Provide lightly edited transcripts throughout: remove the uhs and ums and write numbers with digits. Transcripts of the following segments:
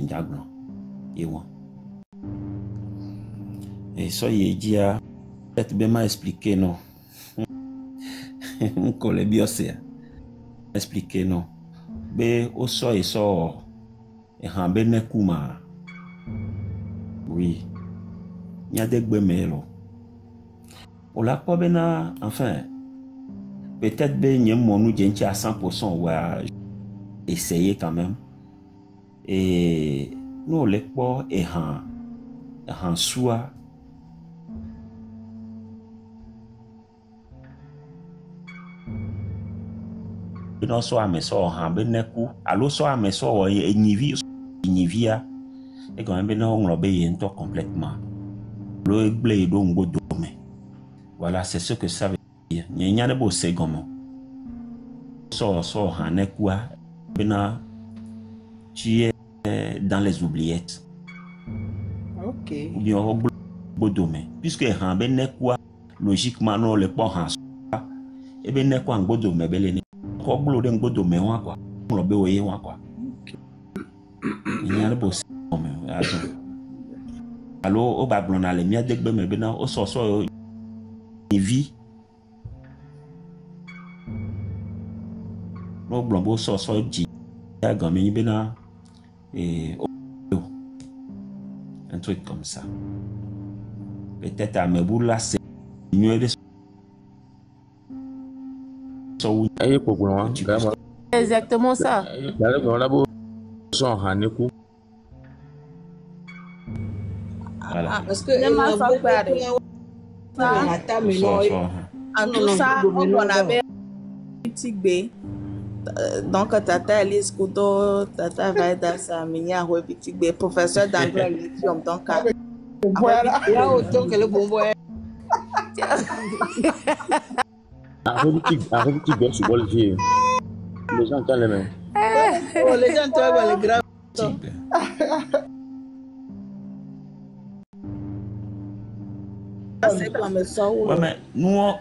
Diagno. Et ça, il dit, peut-être bien m'a expliqué, non. On connaît bien ça. Expliqué, non. Mais au so et so, et en ben kuma. Oui. Il y a des bémelo. On l'a pas bien, enfin. Peut-être ben y a mon nous j'ai à 100% ou à essayer quand même. Et nous les pas et en soi. Non so ameso han be neku alo so ameso o enivia e quand même non nglo be yento complètement lo egble do ngodo me voilà c'est ce que ça veut dire nyanya ne bo segomo so han neku a bena tu es dans les oubliettes. OK. Ou bien o ngodo me puisque han be neku logiquement non le pas han e be neku ngodo me be le ko glo de ngodo me wa kwa nglo be oye wa kwa nyanya ne bo segomo azo alo o ba glona le mia degbe me bena o so vie no blombo so ji ya gami bena un truc comme ça peut-être à me boula c'est mieux de so exactement ça. Voilà. Parce que en tout ça, on avait petit B. Donc, Tata Elise Kudo, Tata Vaida Saminia, petit B, professeur d'anglais lithium. Donc, il y a autant que le bon boy. Un petit B sur le vieux. Les gens entendent les mêmes. Oh, les gens entendent les graves. Ouais, mais nous,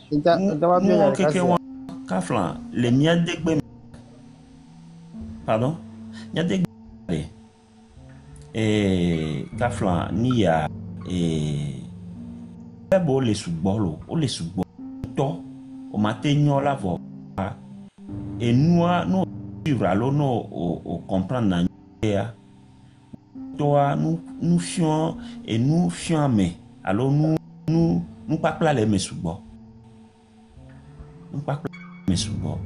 quelqu'un, Kaflan, les miens degbe. Pardon? Miens degbe. Et Kaflan, ni a. Et. Beau les sous-bolo, ou les sous-bolo. Au matin, nous la voix. Et nous, vivre alors, nous, comprendre. Toi, nous fions, et nous fions, mais. Alors nous pas plat les mesoubo. Nous pas plat les mesoubo.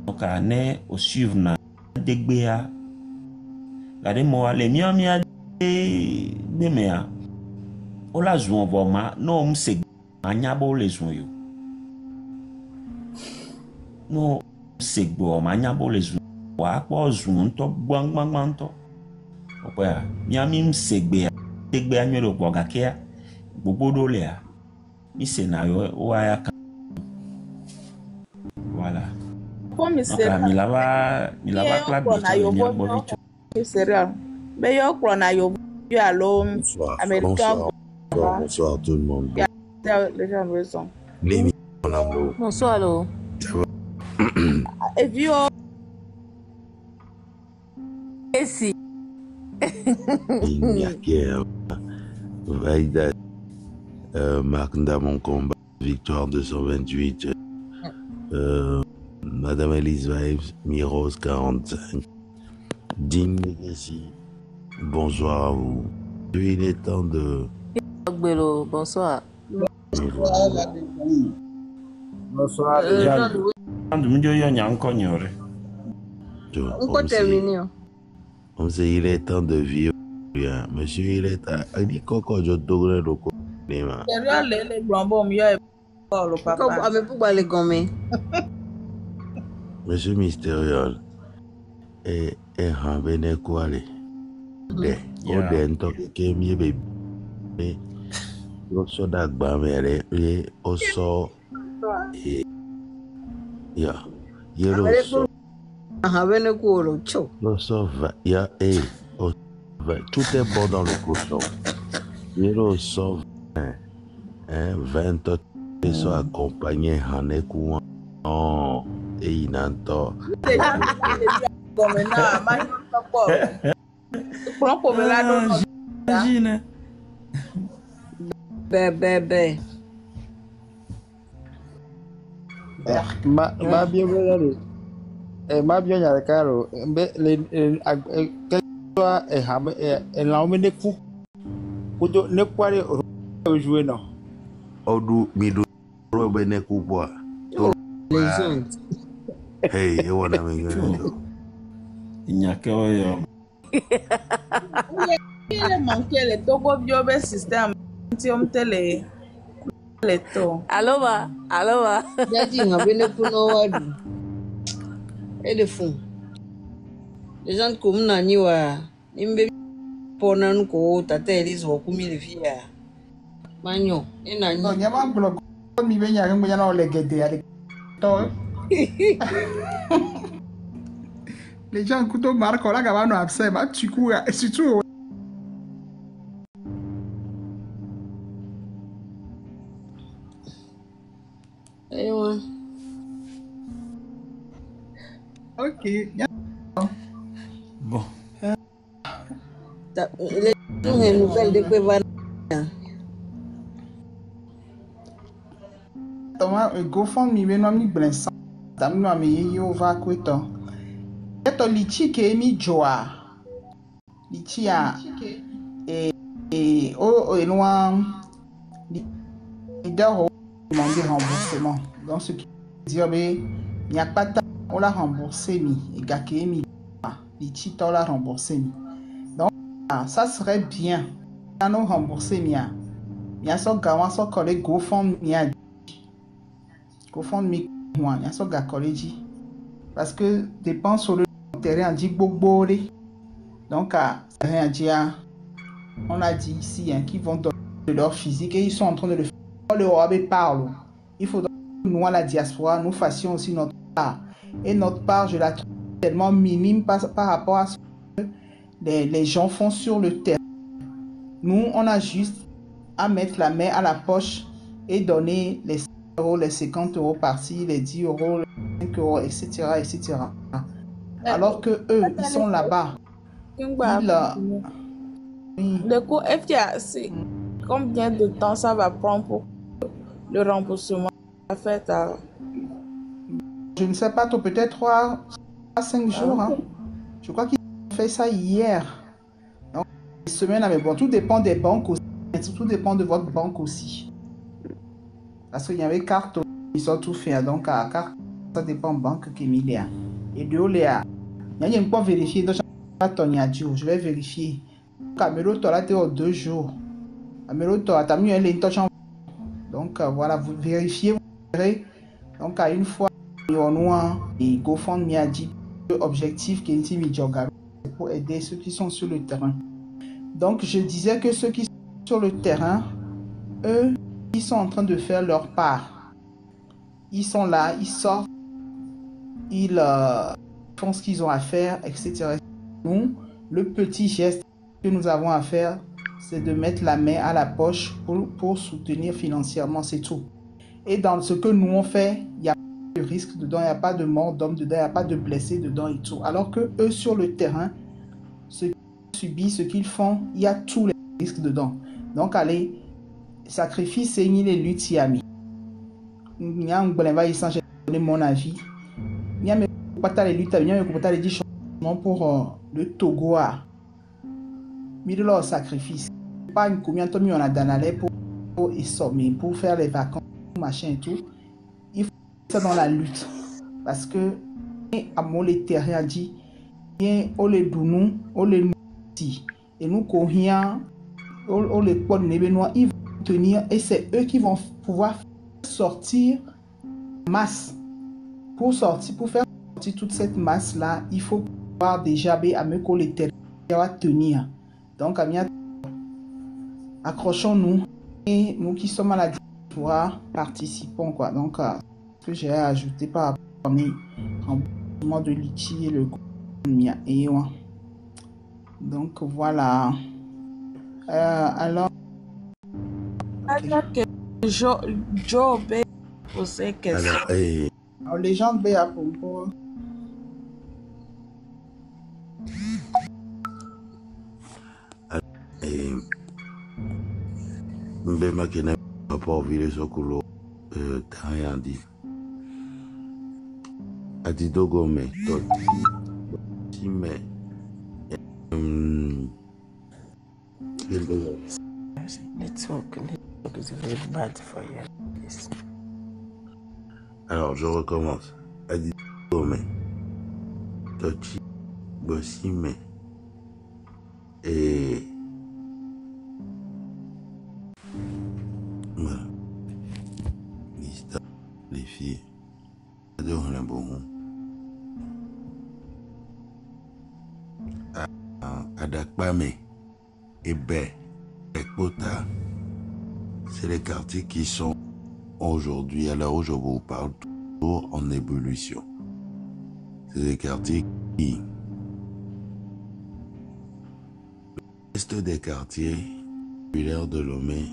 Donc année au suivre na degbea. Regardez moi les miens de mea. O la joue vraiment non m'se anyabo les joue yo. Non c'est bon anyabo les joue. Wa po joue to gbang to. Opa miami m'se gbe degbe anyo lo boga kia gbogbo do le a mi scénario o aya kan voilà comme c'est mi lava club bi bo bicho c'est sérieux mais yo kro na yo allo américain bonsoir tout le monde. Les gens me sont Lémi mon amour. Bonsoir allo. Et puis Ici. Il n'y a guère. Vaïda, Marc Ndamon combat, victoire 228. Madame Elise Vibes, Miros 45. Dim Legacy, bonsoir à vous. Puis il est temps de. Bello, bonsoir. bonsoir. On peut terminer. On sait il est temps de vivre. Monsieur, il est temps. Il dit Coco, je dois le coup. Les bonbons, mieux le papa. Avec pourquoi les gommer? Monsieur Mystérieux, et ramener quoi les? O dento que mi bébé. Yo so dagba mere e o so ya yero so Avec quoi cho? lo so va ya o va tout est bon dans le cochon. Yero so 20 et so accompagné haneku non Et il n'entend. C'est là comme maintenant, mais non pas. Prends pour là non. Imagine. Bébé. Ma bien voilà. Ma bien ya caro. Mbe le quel soit l'homme ne fou. Kudo ne kware jouer non. Odu midu robe ne kubwa. Légende. Hey, you wanna make it? Inyake oyo. Il manquait les togo biobe système. Si on te les to. Allô va. Daddy, on a bien pour nous wadu. Et le fond. Les gens comme nani wa. Imbe pona nko tata Elise wa kumi le fia. Manyo, et nani. Non, nyama blog. Mi benya ngo nyana ole gede ale. To. Les gens couteau marco là gaba no absent, ma tu cours et surtout OK. Bon. Les nouvelles de Pévan. Toma GoFundMe mi no mi blensa. Tam no mi yo va kwito. Eto lichi ke mi joa. Lichi a o enwa leader demander remboursement. Donc ce qui veut dire il n'y a pas de on l'a remboursé mi et gake mi lichi to l'a remboursé mi. Donc ça serait bien. On a remboursé mi a. Il y a son gawa son collègue GoFundMe a GoFundMe moi, il y a son gars collège parce que dépenses sur le terrain dit beaucoup. Donc rien dire on a dit ici hein, qu'ils vont donner de leur physique et ils sont en train de le faire. Le roi parle. Il faudra que nous à la diaspora nous fassions aussi notre part et notre part je la trouve tellement minime par rapport à ce que les gens font sur le terrain. Nous on a juste à mettre la main à la poche et donner les euros, les 50 euros par-ci, les 10 euros, les 5 euros, etc. Alors que eux, ils sont là-bas. Le coup, FTAC, combien de temps ça va prendre pour le remboursement à faire Je ne sais pas, peut-être 3 à 5 jours. Hein. Je crois qu'ils ont fait ça hier. Donc, une semaine, mais bon, tout dépend des banques aussi. Tout dépend de votre banque aussi. Parce qu'il y avait carte, ils sont tout fait. Donc, à carte, ça dépend de banque qui est là. Et de où il y a une fois vérifié. Donc, je vais vérifier. Camelo, tu as été 2 jours. Camelo, tu as mis un lien. Donc, voilà, vous vérifiez. Vous verrez. Donc, à une fois, et GoFundMe a dit l'objectif qui est mis pour aider ceux qui sont sur le terrain. Donc, je disais que ceux qui sont sur le terrain, eux, ils sont en train de faire leur part. Ils sont là, ils sortent, ils font ce qu'ils ont à faire, etc. Nous, le petit geste que nous avons à faire, c'est de mettre la main à la poche pour soutenir financièrement, c'est tout. Et dans ce que nous on fait, il n'y a pas de risque dedans, il n'y a pas de mort d'homme dedans, il n'y a pas de blessés dedans et tout. Alors que eux, sur le terrain, ce qu'ils subissent, ce qu'ils font, il y a tous les risques dedans. Donc, allez, sacrifice et les luttes, il y a mis. Il y a un bon j'ai donné mon avis. Il y a pas les luttes, il y a des changements pour le Togo. Mais de leur sacrifice. Pas une combien de temps on a dans pour faire les vacances, machin et tout. Il faut ça dans la lutte. Parce que, à mon les terrains dit, on les dounou, on les nous. Et nous, courrions, on les poids de Nébénois, ils vont tenir et c'est eux qui vont pouvoir sortir masse. Pour faire sortir toute cette masse là, il faut pouvoir déjà à me coller les terrains à tenir. Donc, accrochons-nous et nous qui sommes à la diaspora participons quoi. Donc, ce que j'ai ajouté par rapport au remboursement de Litchi et le mien et moi. Donc voilà. Alors. Okay. Joe posait question. En légende, B à Pompo. Et Mbema qui n'a pas envie de Sokolo, t'as rien dit. A dit Dogome, Toti, mais. Network is very bad for you. Yes. Alors, je recommence. A dit Dogome, Toti, Bossime, et. Voilà. Les filles. Adorent un bon. Adakpame et Bé, Ekpota, c'est les quartiers qui sont aujourd'hui, à l'heure où je vous parle, toujours en ébullition. C'est des quartiers qui... Le reste des quartiers populaires de Lomé,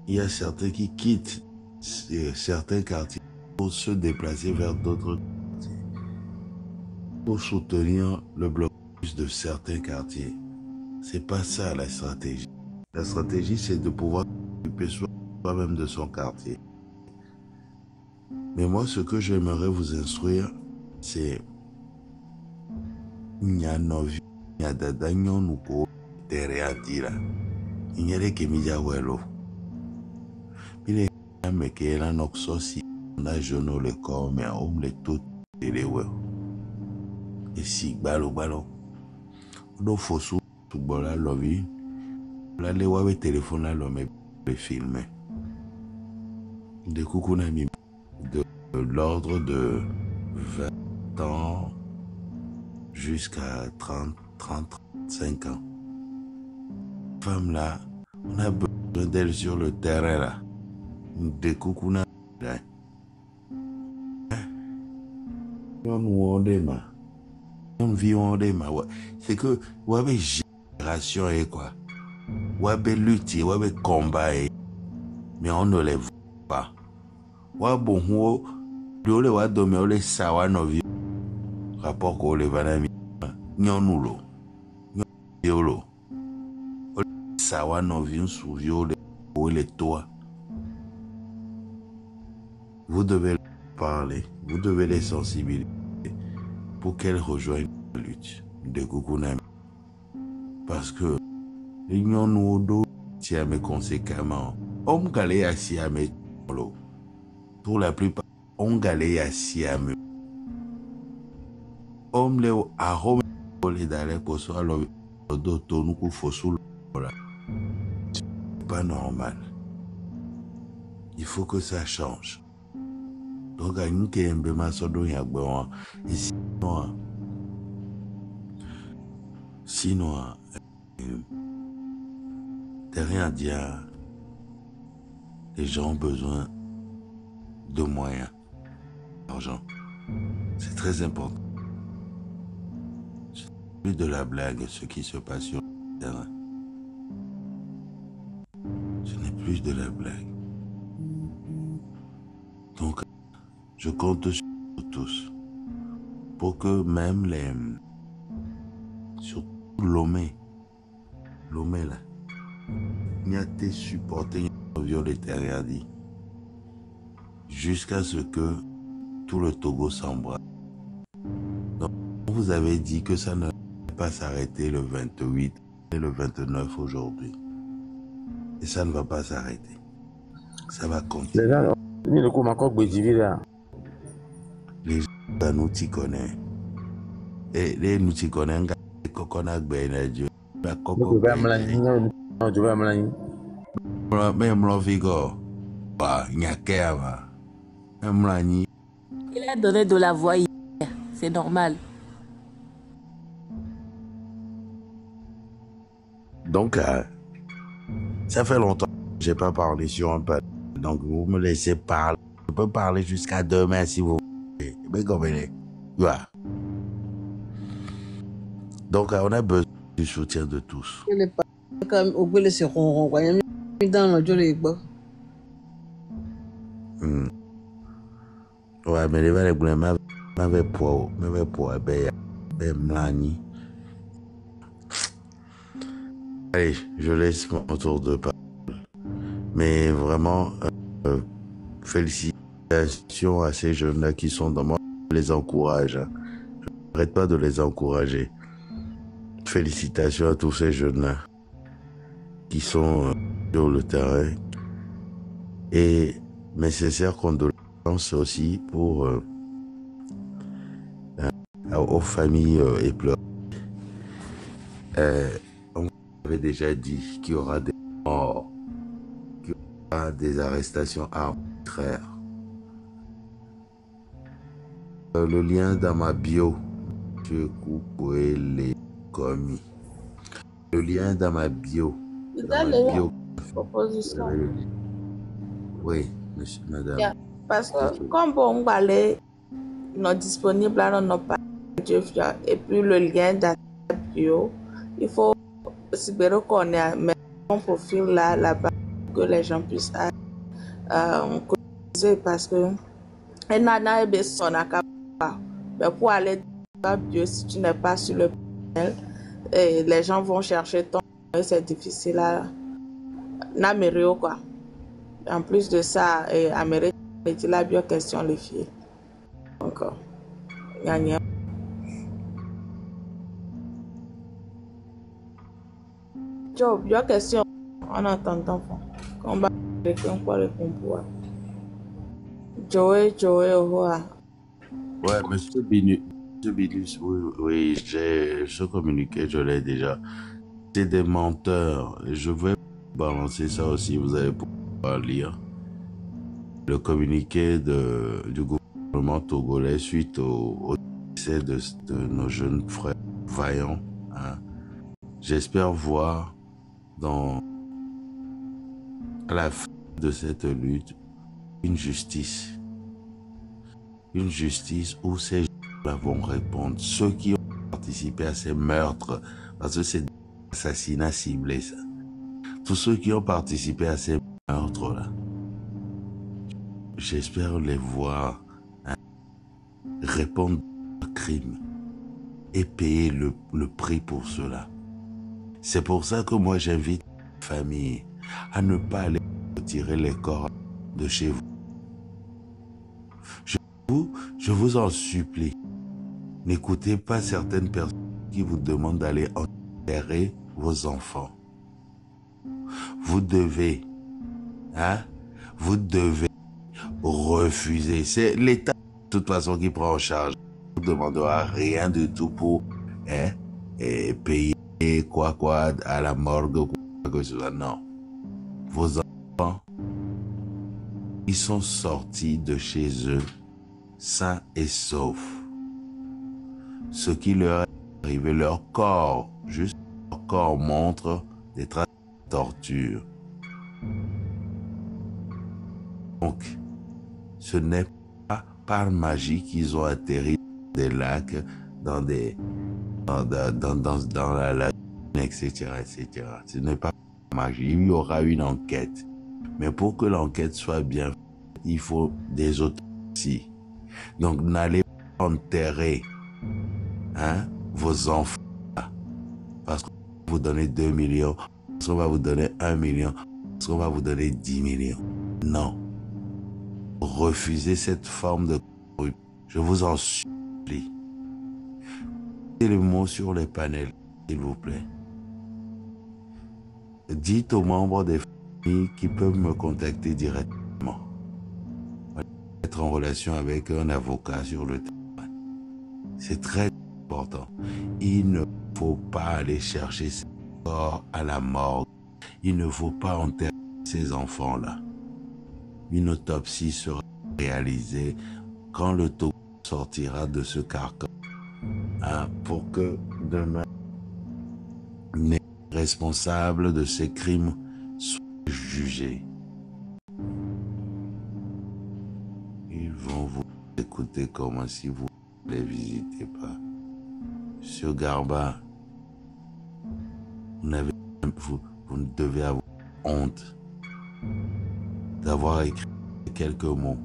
il y a certains qui quittent certains quartiers pour se déplacer vers d'autres quartiers, pour soutenir le blocus de certains quartiers. C'est pas ça la stratégie. La stratégie, c'est de pouvoir s'occuper soi-même de son quartier. Mais moi, ce que j'aimerais vous instruire, c'est il y a novi, il y a dadanyon ou ko tereatira. Il y a des kémidia welo. Il y a mais qui est là noxosi, on a jeune le corps, mais on les tout et les welo. Et si balo do fosu tu bola lovi la le wawe téléphone à l'homme le filmer de kukunami de l'ordre de 20 ans jusqu'à 35 ans. Femme là, on a besoin d'elle sur le terrain là. De kukuna là. C'est que wabe génération et quoi. Wabe lutte, wabe combat, mais on ne les voit pas. Wabo huo, le wadome ole sawa novi. Rapport ko le vanami. Nyonulo. Nyolo. Ole sawa novi souvio le toit. Vous devez parler, vous devez les sensibiliser pour qu'elles rejoignent la lutte de Kukunami. Parce que l'union nous tient conséquemment. On galère à Siame. Pour la plupart, on galère à Siame. On le a remis les daleks pour soi le d'auto nous fossou. C'est pas normal. Il faut que ça change. Donc, à nous qui aimons bien ça, donc il y a besoin. Et sinon, t'as rien à dire. Les gens ont besoin de moyens, d'argent. C'est très important. C'est plus de la blague ce qui se passe sur le terrain. Ce n'est plus de la blague. Donc, je compte sur tous pour que même les... Surtout Lomé là, il y a des supporters violés terrain dit jusqu'à ce que tout le Togo s'embrasse. Donc, vous avez dit que ça ne va pas s'arrêter le 28 et le 29 aujourd'hui. Et ça ne va pas s'arrêter. Ça va continuer. Les gens nous t'y connaissent. Et les nous t'y connaissent. Coconut Benedio. La coco. Même l'envigo. Il a donné de la voix hier. C'est normal. Donc, ça fait longtemps que je n'ai pas parlé sur un peu. Donc, vous me laissez parler. Je peux parler jusqu'à demain si vous voulez. Mais comprenez. Voilà. Donc, on a besoin du soutien de tous. va me lever les boulets, m'avait pour mlani. Allez, je laisse mon tour de parole. Mais vraiment, félicitations à ces jeunes-là qui sont dans moi. Je les encourage. Hein. Je n'arrête pas de les encourager. Félicitations à tous ces jeunes-là qui sont sur le terrain. Et mes sincères condoléances aussi pour aux familles éplorées. On avait déjà dit qu'il y aura des morts, qu'il y aura des arrestations arbitraires. Le lien dans ma bio, je coupe les commis. Le lien dans ma bio. Proposition. Oui, monsieur, madame. Yeah. Parce que comme on va aller non disponible dans nos pages et puis le lien dans la bio, il faut espérer qu'on ait mon profil là-bas que les gens puissent causer parce que nana est besoin mais pour aller dans la bio si tu n'es pas sur le panel les gens vont chercher ton c'est difficile là n'amérique quoi. En plus de ça, Amérique, il a bien question les filles. Donc, gna. Joe, bien question. En attendant, on va répondre le combat. Joe, Ouais, monsieur Binus, oui, j'ai ce communiqué, je l'ai déjà. C'est des menteurs. Je vais balancer ça aussi, vous allez pouvoir lire le communiqué du gouvernement togolais suite au décès de nos jeunes frères vaillants. Hein. J'espère voir à la fin de cette lutte une justice où ces gens-là vont répondre. Ceux qui ont participé à ces meurtres, parce que c'est des assassinats ciblés, ça. Tous ceux qui ont participé à ces meurtres-là, j'espère les voir répondre à un crime et payer le prix pour cela. C'est pour ça que moi j'invite les familles à ne pas aller retirer les corps de chez vous. Je vous en supplie, n'écoutez pas certaines personnes qui vous demandent d'aller enterrer vos enfants. Vous devez refuser. C'est l'État de toute façon qui prend en charge. Vous ne demandera rien du tout pour payer quoi à la morgue ou quoi que ce soit. Non. Vos enfants, ils sont sortis de chez eux sains et saufs. Ce qui leur est arrivé, leur corps montre des traces de torture. Donc, ce n'est pas par magie qu'ils ont atterri dans des lacs, dans la lagune, etc., etc. Ce n'est pas par magie. Il y aura une enquête. Mais pour que l'enquête soit bien faite, il faut des autopsies. Donc, n'allez pas enterrer vos enfants parce qu'on va vous donner 2 millions, parce qu'on va vous donner 1 million, parce qu'on va vous donner 10 millions. Non. Refusez cette forme de corruption. Je vous en supplie. Mettez le mot sur les panels, s'il vous plaît. Dites aux membres des familles qui peuvent me contacter directement. Être en relation avec un avocat sur le terrain. C'est très important. Il ne faut pas aller chercher ces corps à la morgue. Il ne faut pas enterrer ces enfants-là. Une autopsie sera réalisée quand le taureau sortira de ce carcan pour que demain les responsables de ces crimes soient jugés. Ils vont vous écouter comme si vous ne les visitez pas. Monsieur Garba, vous ne devez avoir honte d'avoir écrit quelques mots.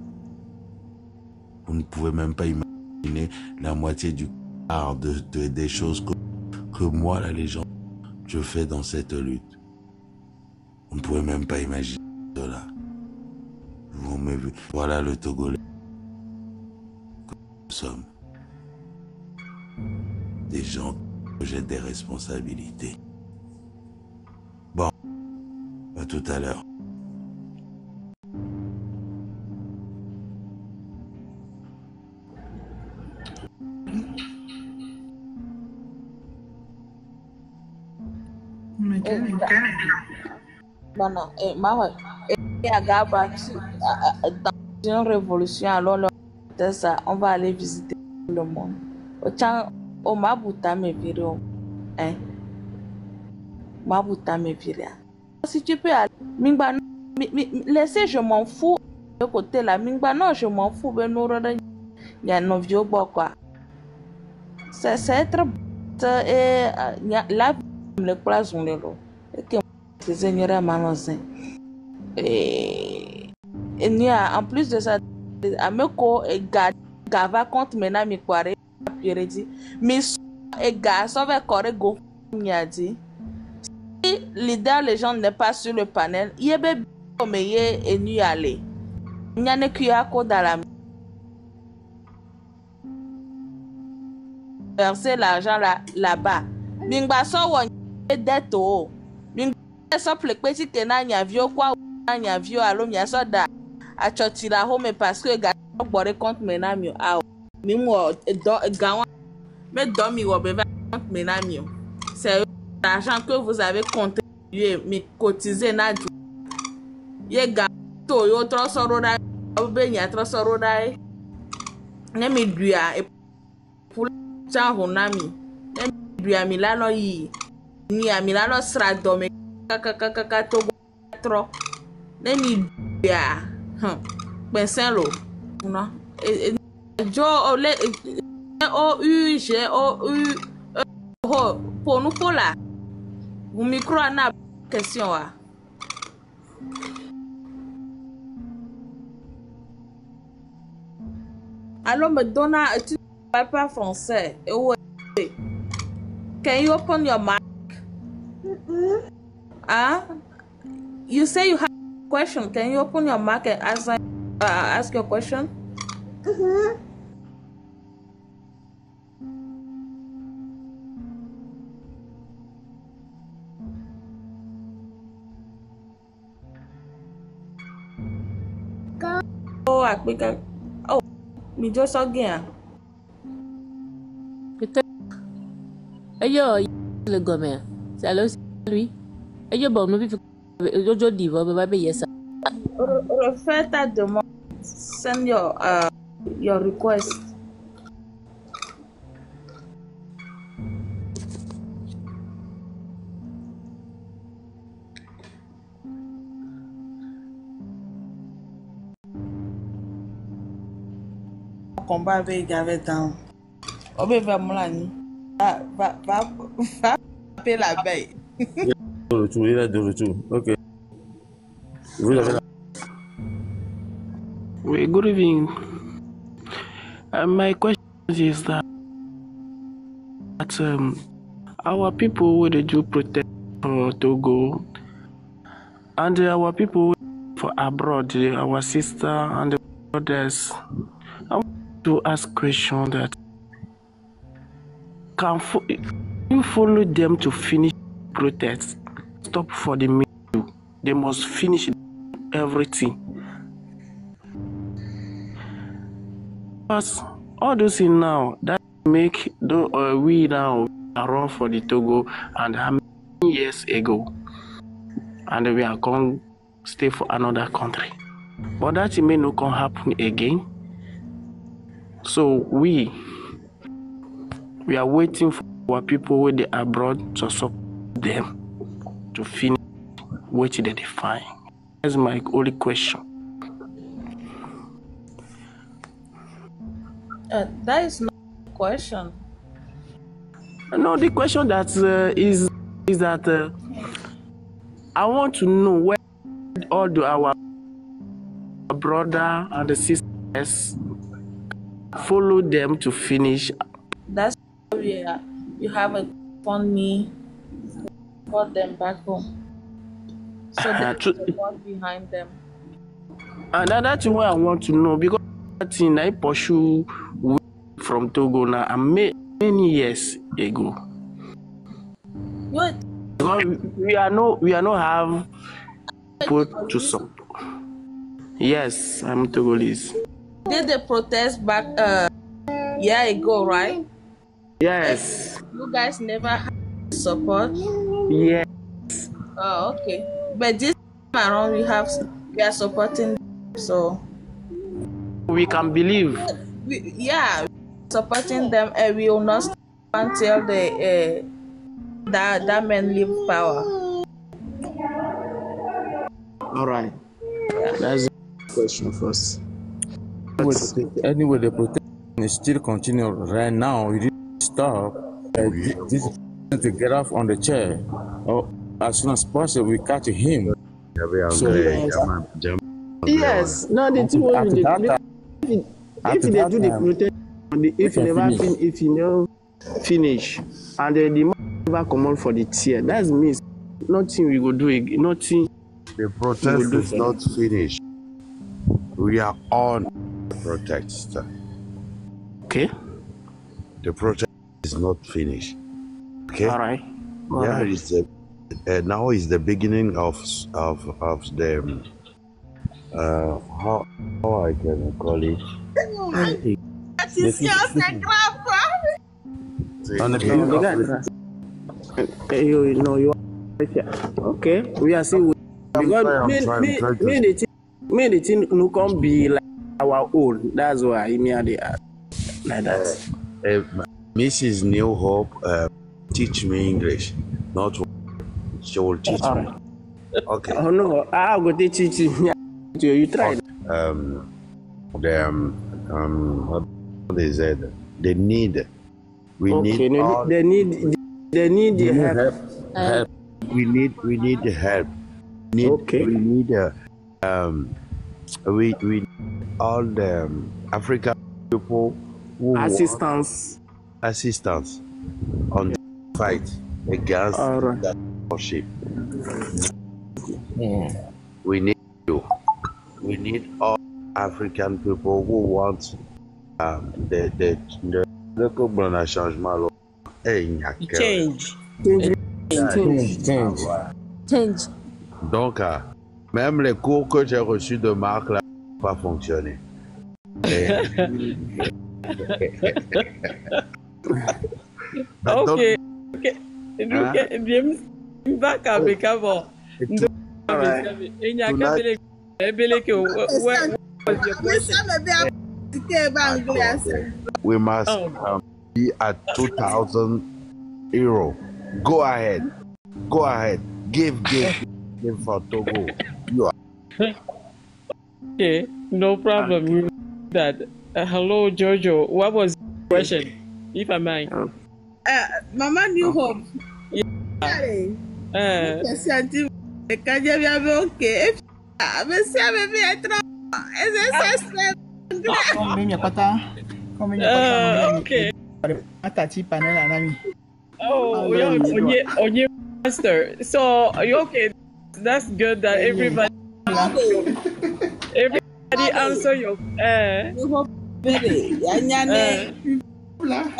Vous ne pouvez même pas imaginer la moitié du quart des choses que moi, la légende, je fais dans cette lutte. Vous ne pouvez même pas imaginer cela. Vous me... Voilà le Togolais que nous sommes. Des gens qui jettent des responsabilités. Bon, à tout à l'heure. Bueno, Mawe, Agaba, dans une révolution, alors ça, on va aller visiter le monde. Au Mabuta me vire, hein? Mabuta me vire. Si tu peux aller, Mingba, laissez, je m'en fous. De côté là, Mingba, non, je m'en fous. Ben, nous, il y a nos vieux bois, quoi. C'est être. Et la les places on les lots. Et que les seigneurs malosins. Et en plus de ça, Ameko et Gava contre maintenant mi kware piredi. Mais et Gava sauve coré go m'a dit. Si l'idée les gens n'est pas sur le panel, il y a bébé comme et nu aller. Il y a ne kuya ko dans la verser l'argent là-bas. Mingba so won dette o. Mingba so petit que na nya vieux quoi na nya vieux alo mia so da a chotira home parce que ga gbore compte menami a mi mo do gawan me do mi wo be compte menami. C'est l'argent que vous avez contribué mi cotisé na du. Ye ga to yo tro soro da be nya tro soro da ne mi dua e pour ça honami. Milano yi ni a Milano sra dome kaka to tro ne mi bia penselo no jo ole o u je o u ho pour nous pour là vous micro na question a alors me donna tu parles pas français et ouais. Can you open your mic? You say you have a question. Can you open your mic and ask your question? Oh, I think me just again. Ayo, le gomme. C'est alors lui. Ayo, bon, nous vivons aujourd'hui, on va payer ça. Refais ta demande. Send your request. Combat avec Gavet dans. On va faire mon ami. Va appeler la veille. De retour, il est de retour. Ok. Vous avez la... Oui, good evening. My question is that our people with the due protect for Togo and our people for abroad, our sister and the brothers, I want to ask question that can you follow them to finish protest? Stop for the meal. They must finish everything. Because all those things now that make we now run for the Togo and how many years ago, and we are going to stay for another country. But that may not can happen again. So we are waiting for our people with the abroad to support them to finish what they define. That's my only question. That is not a question. No, the question that is that I want to know where all our brother and the sisters follow them to finish. That's why you have a funny got them back home. So there's support behind them. And that's what I want to know, because that thing I pursue from Togo now many years ago. What? We are not have people to support. Yes, I'm Togolese. Did they protest back year ago, right? Yes. You guys never had support? Yes. Oh, okay. But this time around we are supporting them, so we can believe. We're supporting them, and we will not stop until that man leave power. All right. That's the question first. Anyway, the protection is still continuing right now. We didn't stop. This is to get off on the chair. As soon as possible, we catch him. So, yes. No, the two if they do the protection, if you never finish, and the man never come on for the tier, that means nothing we go do. Nothing. The protest is not finished. We are on the protest. Okay. The protest is not finished. Okay. All right. Now is the beginning of the how I can call it. Okay. We are seeing because the thing no can be like our own. That's why I mean they are like that. Mrs. New Hope teach me English, not she will teach me. Okay. Oh no, I go to teach you. You try. What they said, they need. We need the help. We need the help. We need we all the African people who assistance on the fight against that worship. We need you. We need all African people who want the local changement. Change. Donc, même les cours que j'ai reçus de Marc là n'ont pas fonctionné. Okay. Back up, cover. We must be at 2,000 euro. Go ahead. Give for Togo. You are. Okay, no problem. You that. Hello, Jojo. What was the question, if I may? Mama New Hope. Okay. Oh, yeah, master. So, okay. That's good that everybody answer your.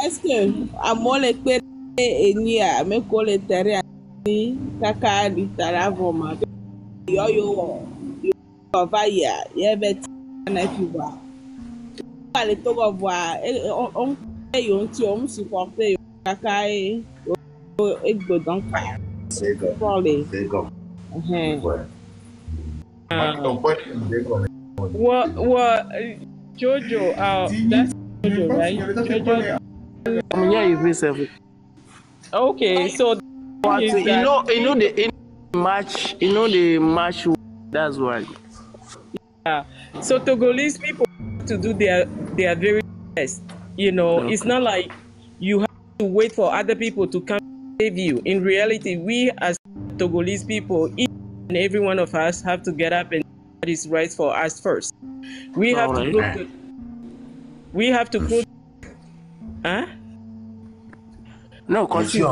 Est-ce que à moi les pères et ni à me coller terrain ni kaka di taravoma yo va ya bet na fiwa pas les togo voir on yo ti on supporter kaka et donc c'est pour les what Jojo that's Jojo, right? Jojo. Okay, so the match. That's why. Yeah. So Togolese people have to do their very best. You know, it's not like you have to wait for other people to come save you. In reality, we as Togolese people, each and every one of us have to get up and do what is right for us first. We have to look good. We have to put. Huh? No, continue.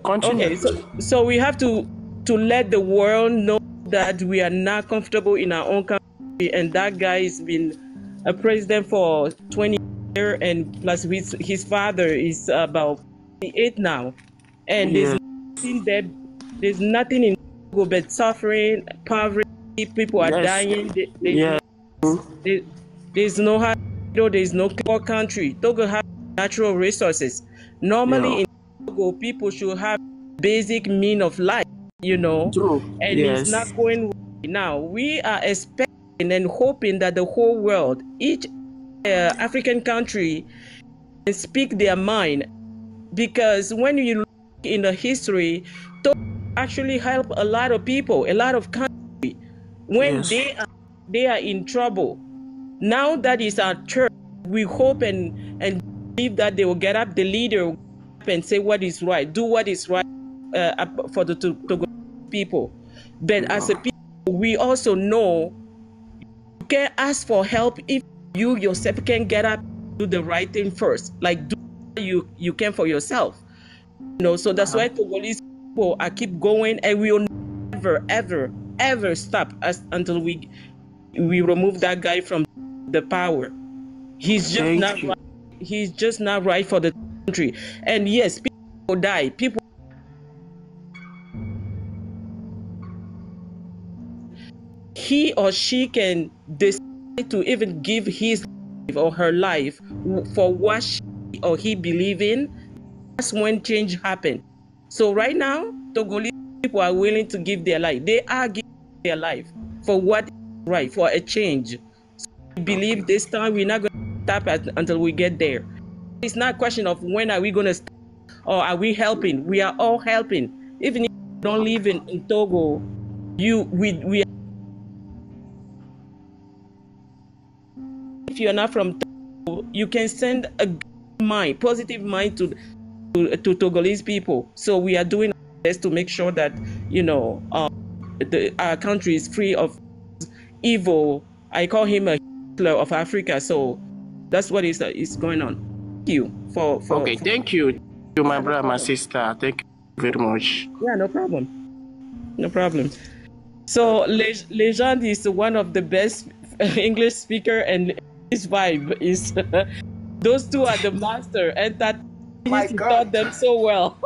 Continue. Okay, so we have to let the world know that we are not comfortable in our own country, and that guy has been a president for 20 years, and plus his father is about 8 now, and there's nothing in Togo but suffering, poverty. People are dying. There's no hospital. There's no country. Togo has natural resources. Normally in Togo, people should have basic mean of life, True. And it's not going right now. We are expecting and hoping that the whole world, each African country, can speak their mind, because when you look in the history, Togo actually help a lot of people, a lot of countries when they are in trouble. Now that is our turn. We hope and believe that they will get up, the leader will get up and say what is right, do what is right for the Togo people. But as a people, we also know you can ask for help if you yourself can get up, do the right thing first, like do what you can for yourself. So that's why Togolese people are keep going, and we will never, ever, ever stop until we remove that guy from the power. He's just not right. He's just not right for the country. And yes, people die. People. He or she can decide to even give his life or her life for what she or he believe in. That's when change happens. So right now, Togolese people are willing to give their life. They are giving their life for what is right, for a change. So we believe this time we're not going to stop until we get there. It's not a question of when are we going to stop or are we helping. We are all helping. Even if you don't live in Togo, we if you're not from Togo, you can send a positive mind to Togolese people. So we are doing our best to make sure that our country is free of evil. I call him a Hitler of Africa. So that's what is going on. Thank you for okay. Thank you, my brother, my sister. Thank you very much. Yeah, no problem. No problem. So Legend is one of the best English speaker, and his vibe is those two are the master, and that he taught them so well.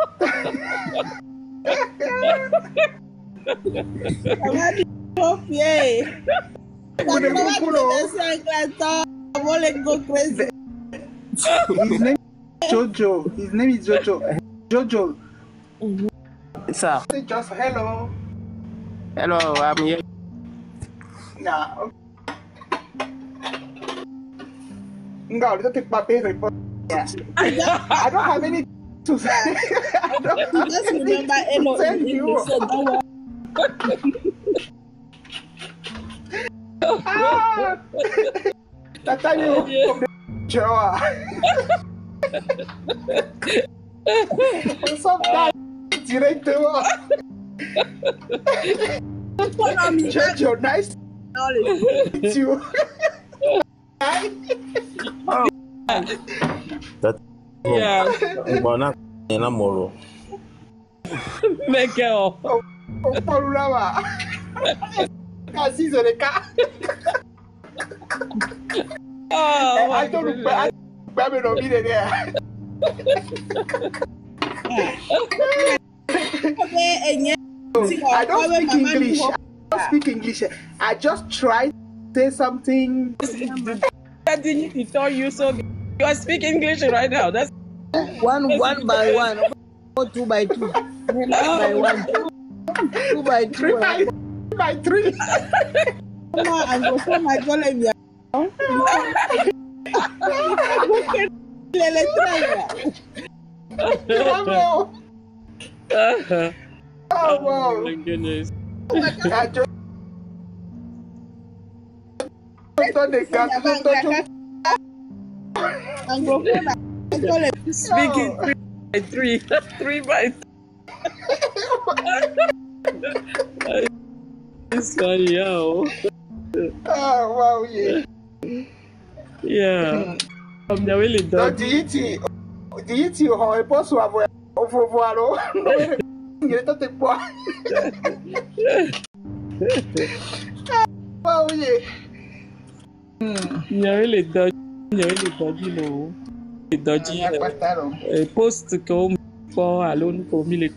His name is Jojo. His name is Jojo. Jojo. Sir. Say just hello. Hello, I'm here. Yeah. Okay. No, don't take my paper. Yeah. I don't have any to say. I don't just remember thank you. That's how you from the Joa. Sometimes director. Jojo, nice. It's you. That Bona enamoro. Miguel. Paulava. Casi se le ca. I don't look bad. Baby, no be there. I don't speak English. I don't speak English. I just try to say something. That didn't tell you so. You are speaking English right now. That's one by one, or 2 by 2, 1 by 1, 2 by 3 by 3. I'm going to my college. Oh wow! My goodness. I just speaking 3 by 3. It's funny, yo. Oh wow, yeah. Yeah. Comme il les Donc, dis-tu, on est pas sur avoir, on faut voir, il est tout quoi. Ah oui. Il y avait les dodgy, non. Les dodgy, post comme quoi, alors nous comme les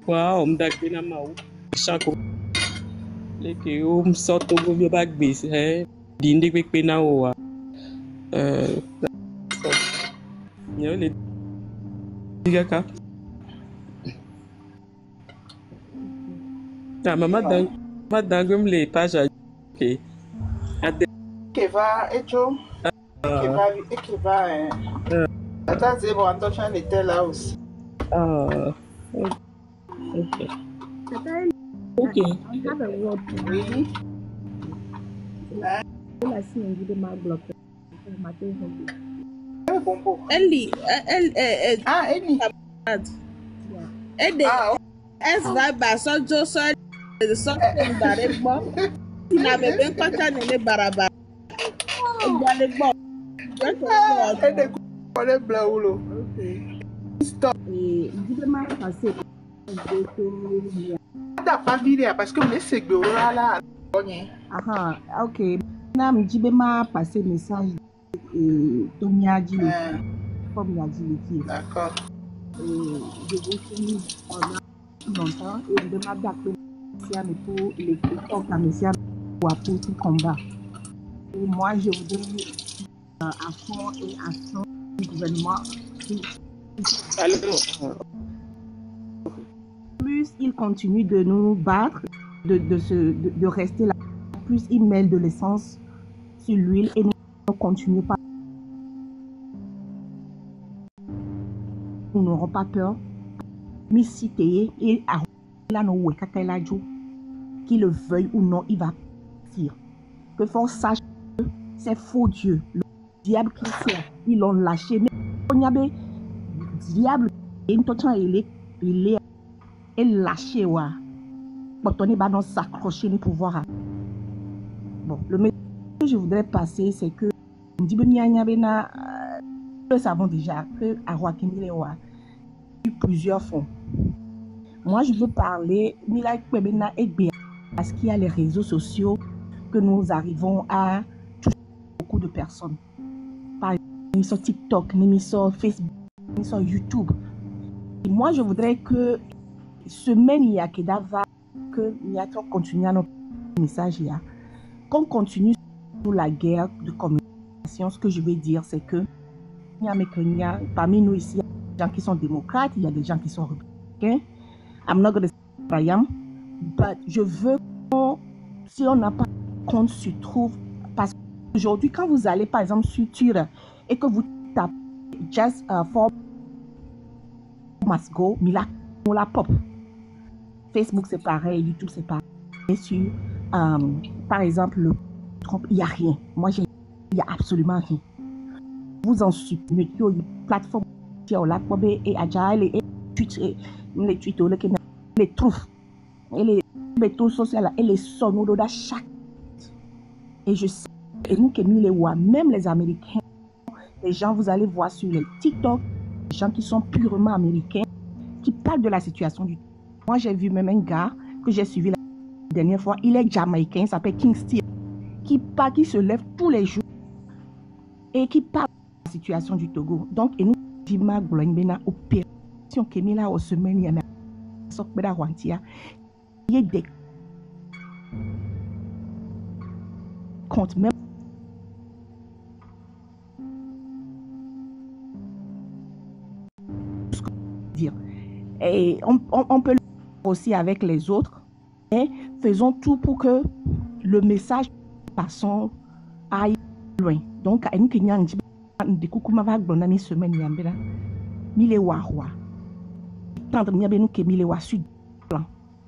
quoi, on m'a dit na mau, chaque les que on sort au goût bac base, dindi avec pena ou il y avait les digaka. Ah maman dans les pages ok. Que va Echo, que va attends c'est bon attention était là aussi. Ok. Okay. I have a word for you. Oui. I see you give my block. Ellie, Ellie. Elle va passer de something barrebo. Tu n'avais bien pas les barabas. Elle est blanc. Stop. Give my passé. T'as pas vu parce que les ségues là. Aha, ok. Nam jibe ma passé message et Tonya dit comme il a dit le qui. D'accord. Je vous finis pendant longtemps et je demande d'appeler pour les TikTok à Messia pour tout combat. Et moi, je voudrais à fond et à fond du gouvernement. Plus il continue de nous battre, de rester là, plus il mêle de l'essence sur l'huile et nous ne continuons pas. Nous n'aurons pas peur. Misité et à la no qu'il le veuille ou non, il va partir. Que faut sache que c'est faux Dieu. Le diable qui sert, ils l'ont lâché. Mais il y a le diable il est lâché. Quand on est dans s'accrocher les pouvoirs. Bon, le message que je voudrais passer, c'est que nous savons déjà que à Roakimilewa, il y a eu plusieurs fonds. Moi, je veux parler parce qu'il y a les réseaux sociaux que nous arrivons à toucher beaucoup de personnes. Par exemple, sur TikTok, sur Facebook, sur YouTube. Et moi, je voudrais que semaine que Niato continue à notre message qu'on continue sur la guerre de communication. Ce que je vais dire, c'est que parmi nous ici, il y a des gens qui sont démocrates, il y a des gens qui sont républicains. I'm not going to say I am, but je veux que si on n'a pas compte se trouve, parce qu'aujourd'hui, quand vous allez par exemple sur Twitter et que vous tapez just for must go, Mila la pop. Facebook c'est pareil, YouTube c'est pareil. Et sur, par exemple, le Trump, il n'y a rien. Moi, il n'y a absolument rien. Vous en supprimez, les plateformes et Agile et Twitter, les tweets, les trucs, et les métaux sociaux et les sonneaux de chaque. Et je sais, et nous qui les voix, même les Américains, les gens, vous allez voir sur les TikTok, les gens qui sont purement américains, qui parlent de la situation du. Moi, j'ai vu même un gars que j'ai suivi la dernière fois, il est jamaïcain, il s'appelle King Steel, qui se lève tous les jours et qui parle de la situation du Togo. Donc, et nous, Jima Gloinbena, opération Kemila au semaine, il y a des comptes même. Et on peut le faire aussi avec les autres, mais faisons tout pour que le message passons aille loin. Donc, à une semaine,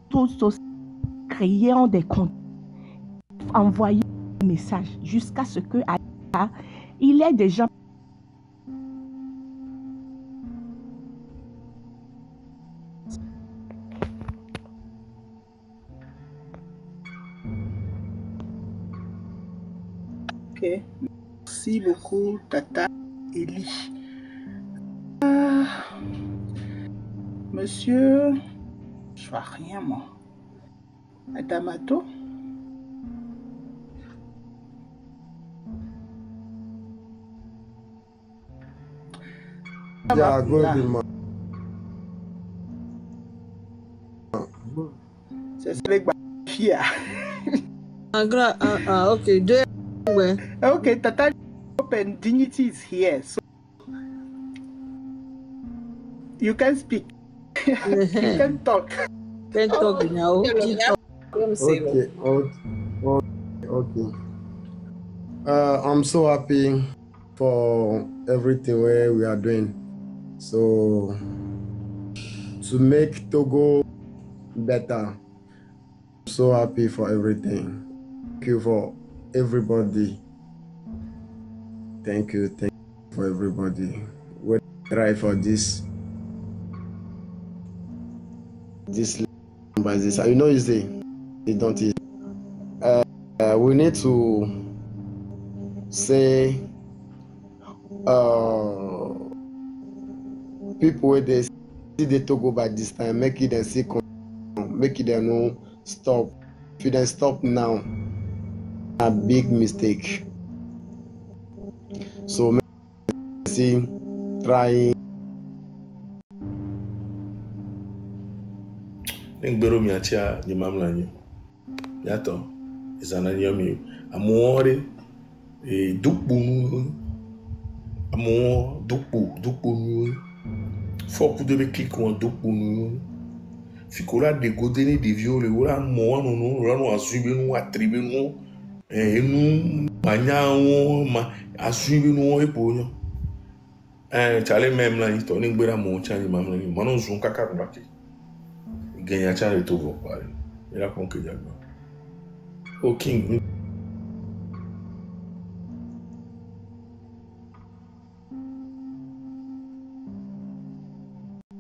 tous créons des comptes, envoyer des messages jusqu'à ce que il y ait des gens. Ok, merci beaucoup Tata Élie. Monsieur, je vois rien moi. Adamato. Yeah, good man. C'est les filles. Okay, do it. Okay, Tata Open Dignity is here, so you can speak. You can talk. Can talk now. Okay. I'm so happy for everything where we are doing. So to make Togo better, I'm so happy for everything. Thank you for everybody. Thank you for everybody. We try for this. By this, you know, easy. It don't easy. We need to say people where they see the Togo by this time, make it them see, make it them no stop. If you don't stop now, a big mistake. So see, trying. Ngbero miachia ni mamla ni yato izana nyomi amore dukbu amo dukbu nu foku de be click on dukbu nu fikola de godeni de viole wala mo anu nu ranu asuibe nu atribe nu enu manyawo ma asuibe nu eponyo chale même la ni to ni ngbera mo chani mamla ni mano zun kaka mbaki ganhar chale Togo pare era com que diabo o king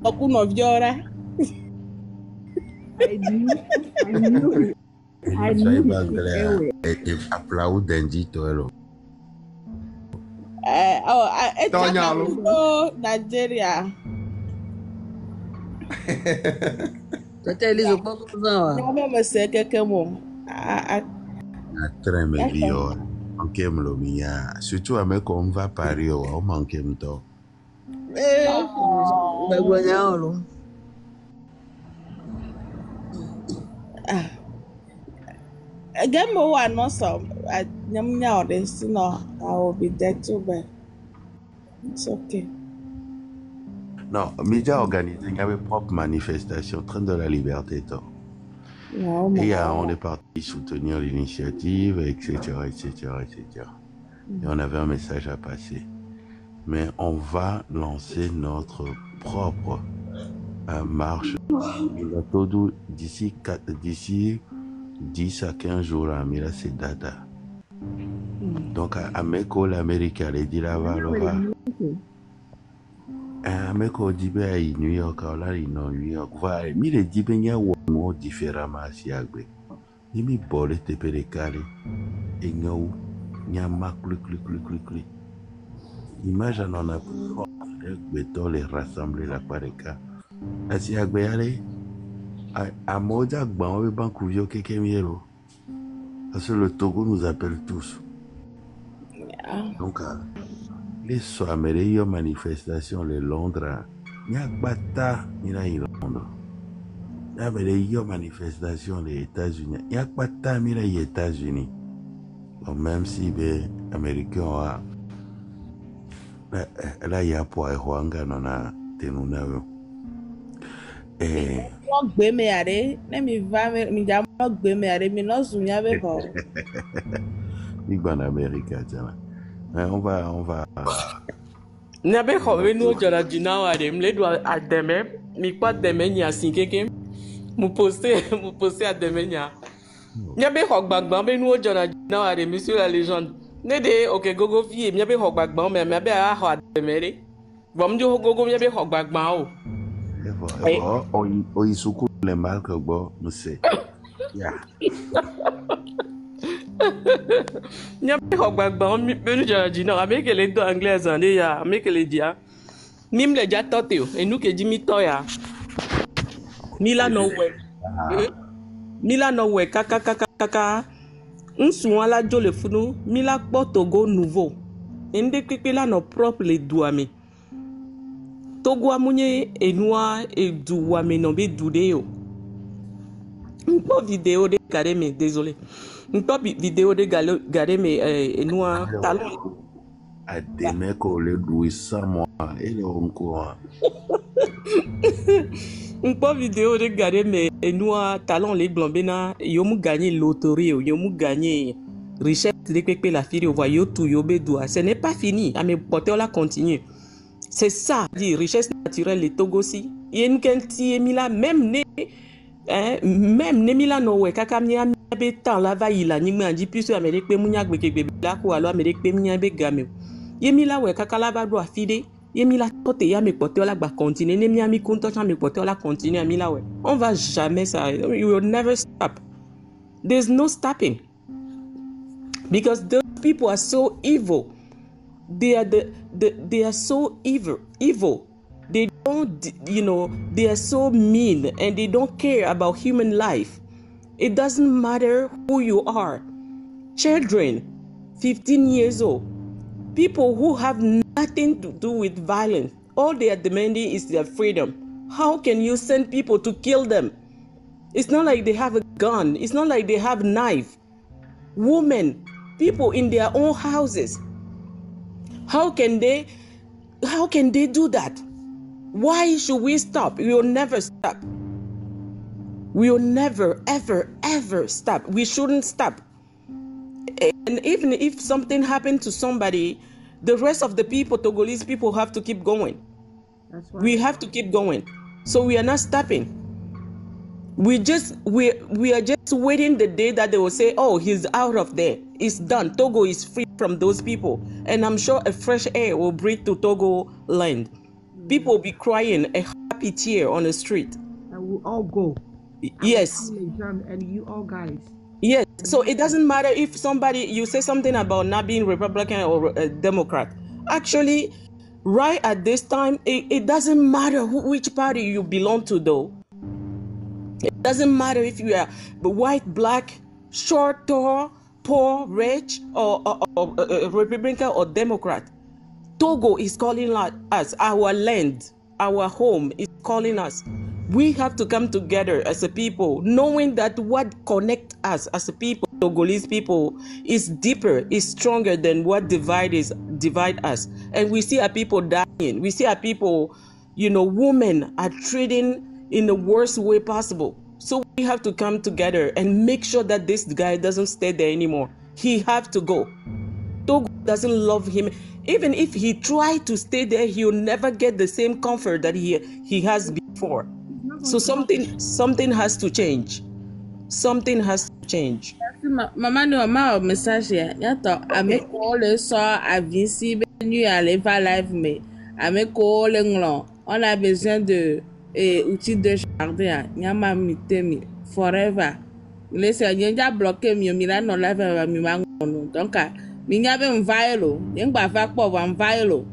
Okuno viora. I knew Nigeria. Tata Elise o pouco não. Não me sei que mo. Très meilleur. Ok, Mlomia. Surtout avec on va Paris, on manque un temps. Again, more no some. I now this no. I will be there too, but it's okay. Non, Média organisé, il y avait propre manifestation, train de la liberté, toi. No, Et on est parti soutenir l'initiative, etc., etc., etc. Et on avait un message à passer. Mais on va lancer notre propre marche d'ici 10 à 15 jours à Mira Sedada. Donc à Meko, l'Amérique, elle dit là-bas, Meko dibe à New York, là, New York, voilà, mais les dibe n'y a ou différemment à Siagbe. Il m'y bole te pérécale, et n'y a ma clu. Image en a plus fort, béton les rassembler la pareka. À Siagbe, allez, à Moja, on veut pas couvrir quelqu'un mielo. Parce que le Togo nous appelle tous. Donc, les soirées, les manifestations, les Londres, il y a Bata, il y a Londres. Il y a manifestations, les États-Unis. Il y a Bata, il y a les États-Unis. Donc, même si les Américains, là, il y a pour Rwanda, on a Tenuna. Mo gbe me are, na mi va mi ja mo gbe me are mi no sun ya be ko. Big Ban America, tiens. On va. N'abe ko no jara jina wa de mle do ademe mi pa deme nya sin keke mu poster ademe nya. N'abe ko gbagban be no jara jina wa de monsieur la légende. Ne de OK gogo fie mi abe ko gbagban me abe a ho ademe re. Bom jo gogo mi abe ko gbagban o. Il soukou le mal que bon, nous c'est. Yeah. Nyambe hogbagba mi pelu jaji na ameke le do anglaise ande ya ameke le dia. Mim le ja tote o enu ke jimi to ya. Mila no we. Mila no we kaka. Nsu ala jo le funu mila po Togo nouveau. Ende keke la no propre le douame. Togo amunye enua e douame no be dudeo. Une vidéo de Gareme, désolé. Une vidéo de Gareme et nous talon. A demain qu'on le doit ça moi et le encore. Une vidéo de Gareme et nous talon les blancs bena yomu gagné loterie yomu gagné richesse de pepe la fille voyou tout yobé doua. Ce n'est pas fini. À mes porteurs la continue. C'est ça, dit richesse naturelle les Togosi. Yen kenti emila même né. Même Nemila Nowe, Kakamia Betan, la Vaïla, Nima, dit plus Amérique, Mouniak, Bekebela, ou alors Amérique, Miabe Game. Yemila, ouais, Kakalava doit filer. Yemila, côté, Yame Potter, la continue, Nemiami Kunto, Yame Potter, la continue, Amila, ouais. On va jamais ça. You will never stop. There's no stopping. Because those people are so evil. They are so evil. They don't, they are so mean and they don't care about human life. It doesn't matter who you are. Children, 15 years old, people who have nothing to do with violence, all they are demanding is their freedom. How can you send people to kill them? It's not like they have a gun. It's not like they have a knife. Women, people in their own houses. How can they do that? Why should we stop? We will never stop. We will never, ever, ever stop. We shouldn't stop. And even if something happened to somebody, the rest of the people, Togolese people, have to keep going. That's right. We have to keep going. So we are not stopping. We are just waiting the day that they will say, oh, he's out of there. It's done. Togo is free from those people. And I'm sure a fresh air will breathe to Togo land. People will be crying a happy tear on the street. And we'll all go. Yes. And you all guys. Yes. So it doesn't matter if you say something about not being Republican or Democrat. Actually, right at this time, it doesn't matter which party you belong to, though. It doesn't matter if you are white, black, short, tall, poor, rich, or Republican or Democrat. Togo is calling us, our land, our home is calling us. We have to come together as a people, knowing that what connects us as a people, Togolese people, is deeper, is stronger than what divide us. And we see our people dying. We see our people, women are treated in the worst way possible. So we have to come together and make sure that this guy doesn't stay there anymore. He has to go. Togo doesn't love him. Even if he tried to stay there, he'll never get the same comfort that he has before. So something has to change. Something has to change. Maman no ma message ya to ameko le so avisi benu aller va live mais ameko le nglo on a besoin de outils de jardin nyama mitemi forever. Laisse nyanja bloquer mi no live mi mangono donc mi nyabe mvailo ngba fa po wa mvailo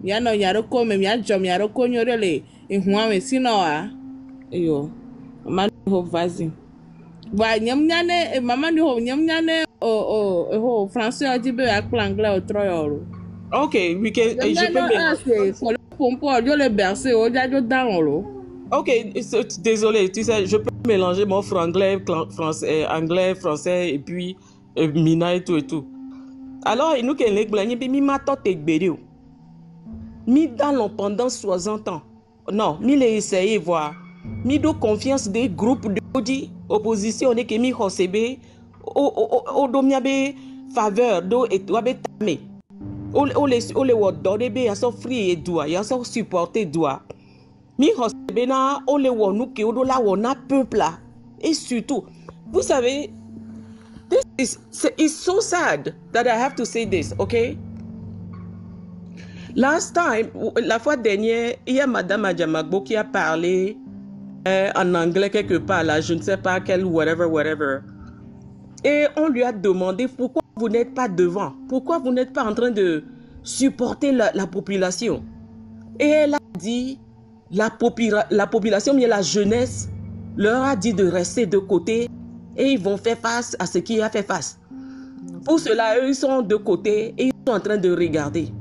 ya no yaro ko me ya jom yaro ko nyorele ihuame sino a yo mama ho vazi wa nyamnyane mama ni ho nyamnyane o français a dit be ak anglais o troyoro. Okay, we can je peux Ok, désolé, tu sais, je peux mélanger mon anglais, français et puis mina et tout. Alors, nous qui sommes les mi matot et gbério. Mi dans pendant 60 ans. Non, mi les essayer voir. Mi do confiance des groupes de opposition ne que mi hosebe o do miabe faveur do et wabe tame. O les wodore be ya so free et doa, ya so supporter doa. Mi hosebe na o le wonu ke o do la wona peuple là. Et surtout, vous savez, it's so sad that I have to say this, okay? Last time, la fois dernière, il y a Madame Adjamagbo qui a parlé en anglais quelque part là, je ne sais pas quel whatever. Et on lui a demandé pourquoi vous n'êtes pas devant, pourquoi vous n'êtes pas en train de supporter la population. Et elle a dit, la population, mais la jeunesse, leur a dit de rester de côté et ils vont faire face à ce qui a fait face. Pour cela, eux, ils sont de côté et ils sont en train de regarder.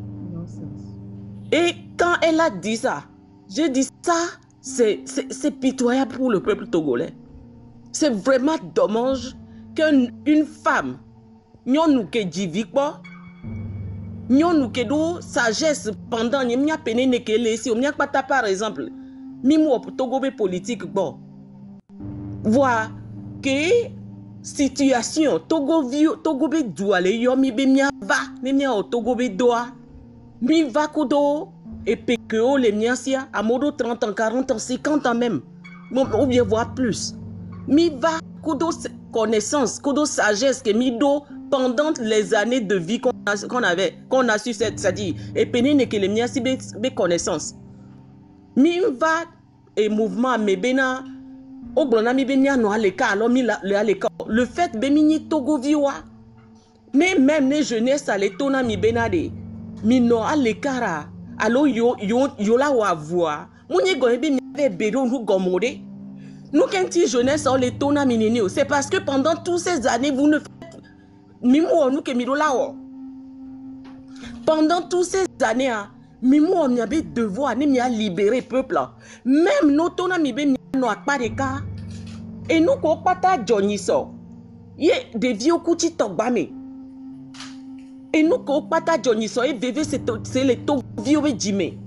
Et quand elle a dit ça, j'ai dit ça, c'est pitoyable pour le peuple togolais. C'est vraiment dommage qu'une femme, nous que divikbo, nous que do sagesse pendant n'y a peine ne que laisser, on n'y a pas par exemple, mimo togobe politique bon. Voir que situation togobe douale yo mi be mia va, mi o togobe doa, mi va kodo et pekeo les miasia à modo 30 ans, 40 ans, 50 ans même, ou bien voir plus. Mi va kodo connaissance, kodo sagesse que mi do pendant les années de vie qu'on a su c'est-à-dire et pénine que les miasi be connaissance. Mi va et mouvement me bena au blonami benia no aleka alors mi le aleka le fait be mini togo viwa mais même les jeunesse à l'étona mi benade mi no alekara alors yo la wa voix moni go be mi ave bedo nous gomode nous quand jeunesse à l'étona minini c'est parce que pendant toutes ces années vous ne faites mimo nous que mi do là pendant toutes ces années mimo on y avait devoir ni mi a libérer peuple même nos tona mi be no akpareka et nous ko pata joniso ye de vieux kuti togbame et nous ko pata joniso et bébé c'est les to vieux jime et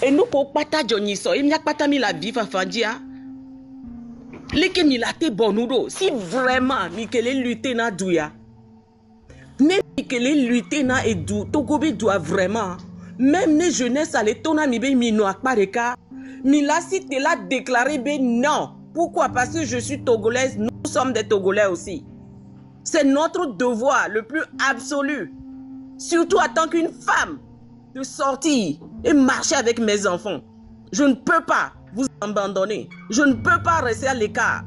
nous ko pata joniso et mia pata mi la vie fafandia leke mi la te bonudo si vraiment mi kele lutter na douya ne mi kele lutter na edu togobe doit vraiment même les jeunesse à l'étona mi be mi no akpareka mi la cité l'a déclaré ben non. Pourquoi? Parce que je suis togolaise, nous sommes des Togolais aussi. C'est notre devoir le plus absolu, surtout en tant qu'une femme, de sortir et marcher avec mes enfants. Je ne peux pas vous abandonner. Je ne peux pas rester à l'écart.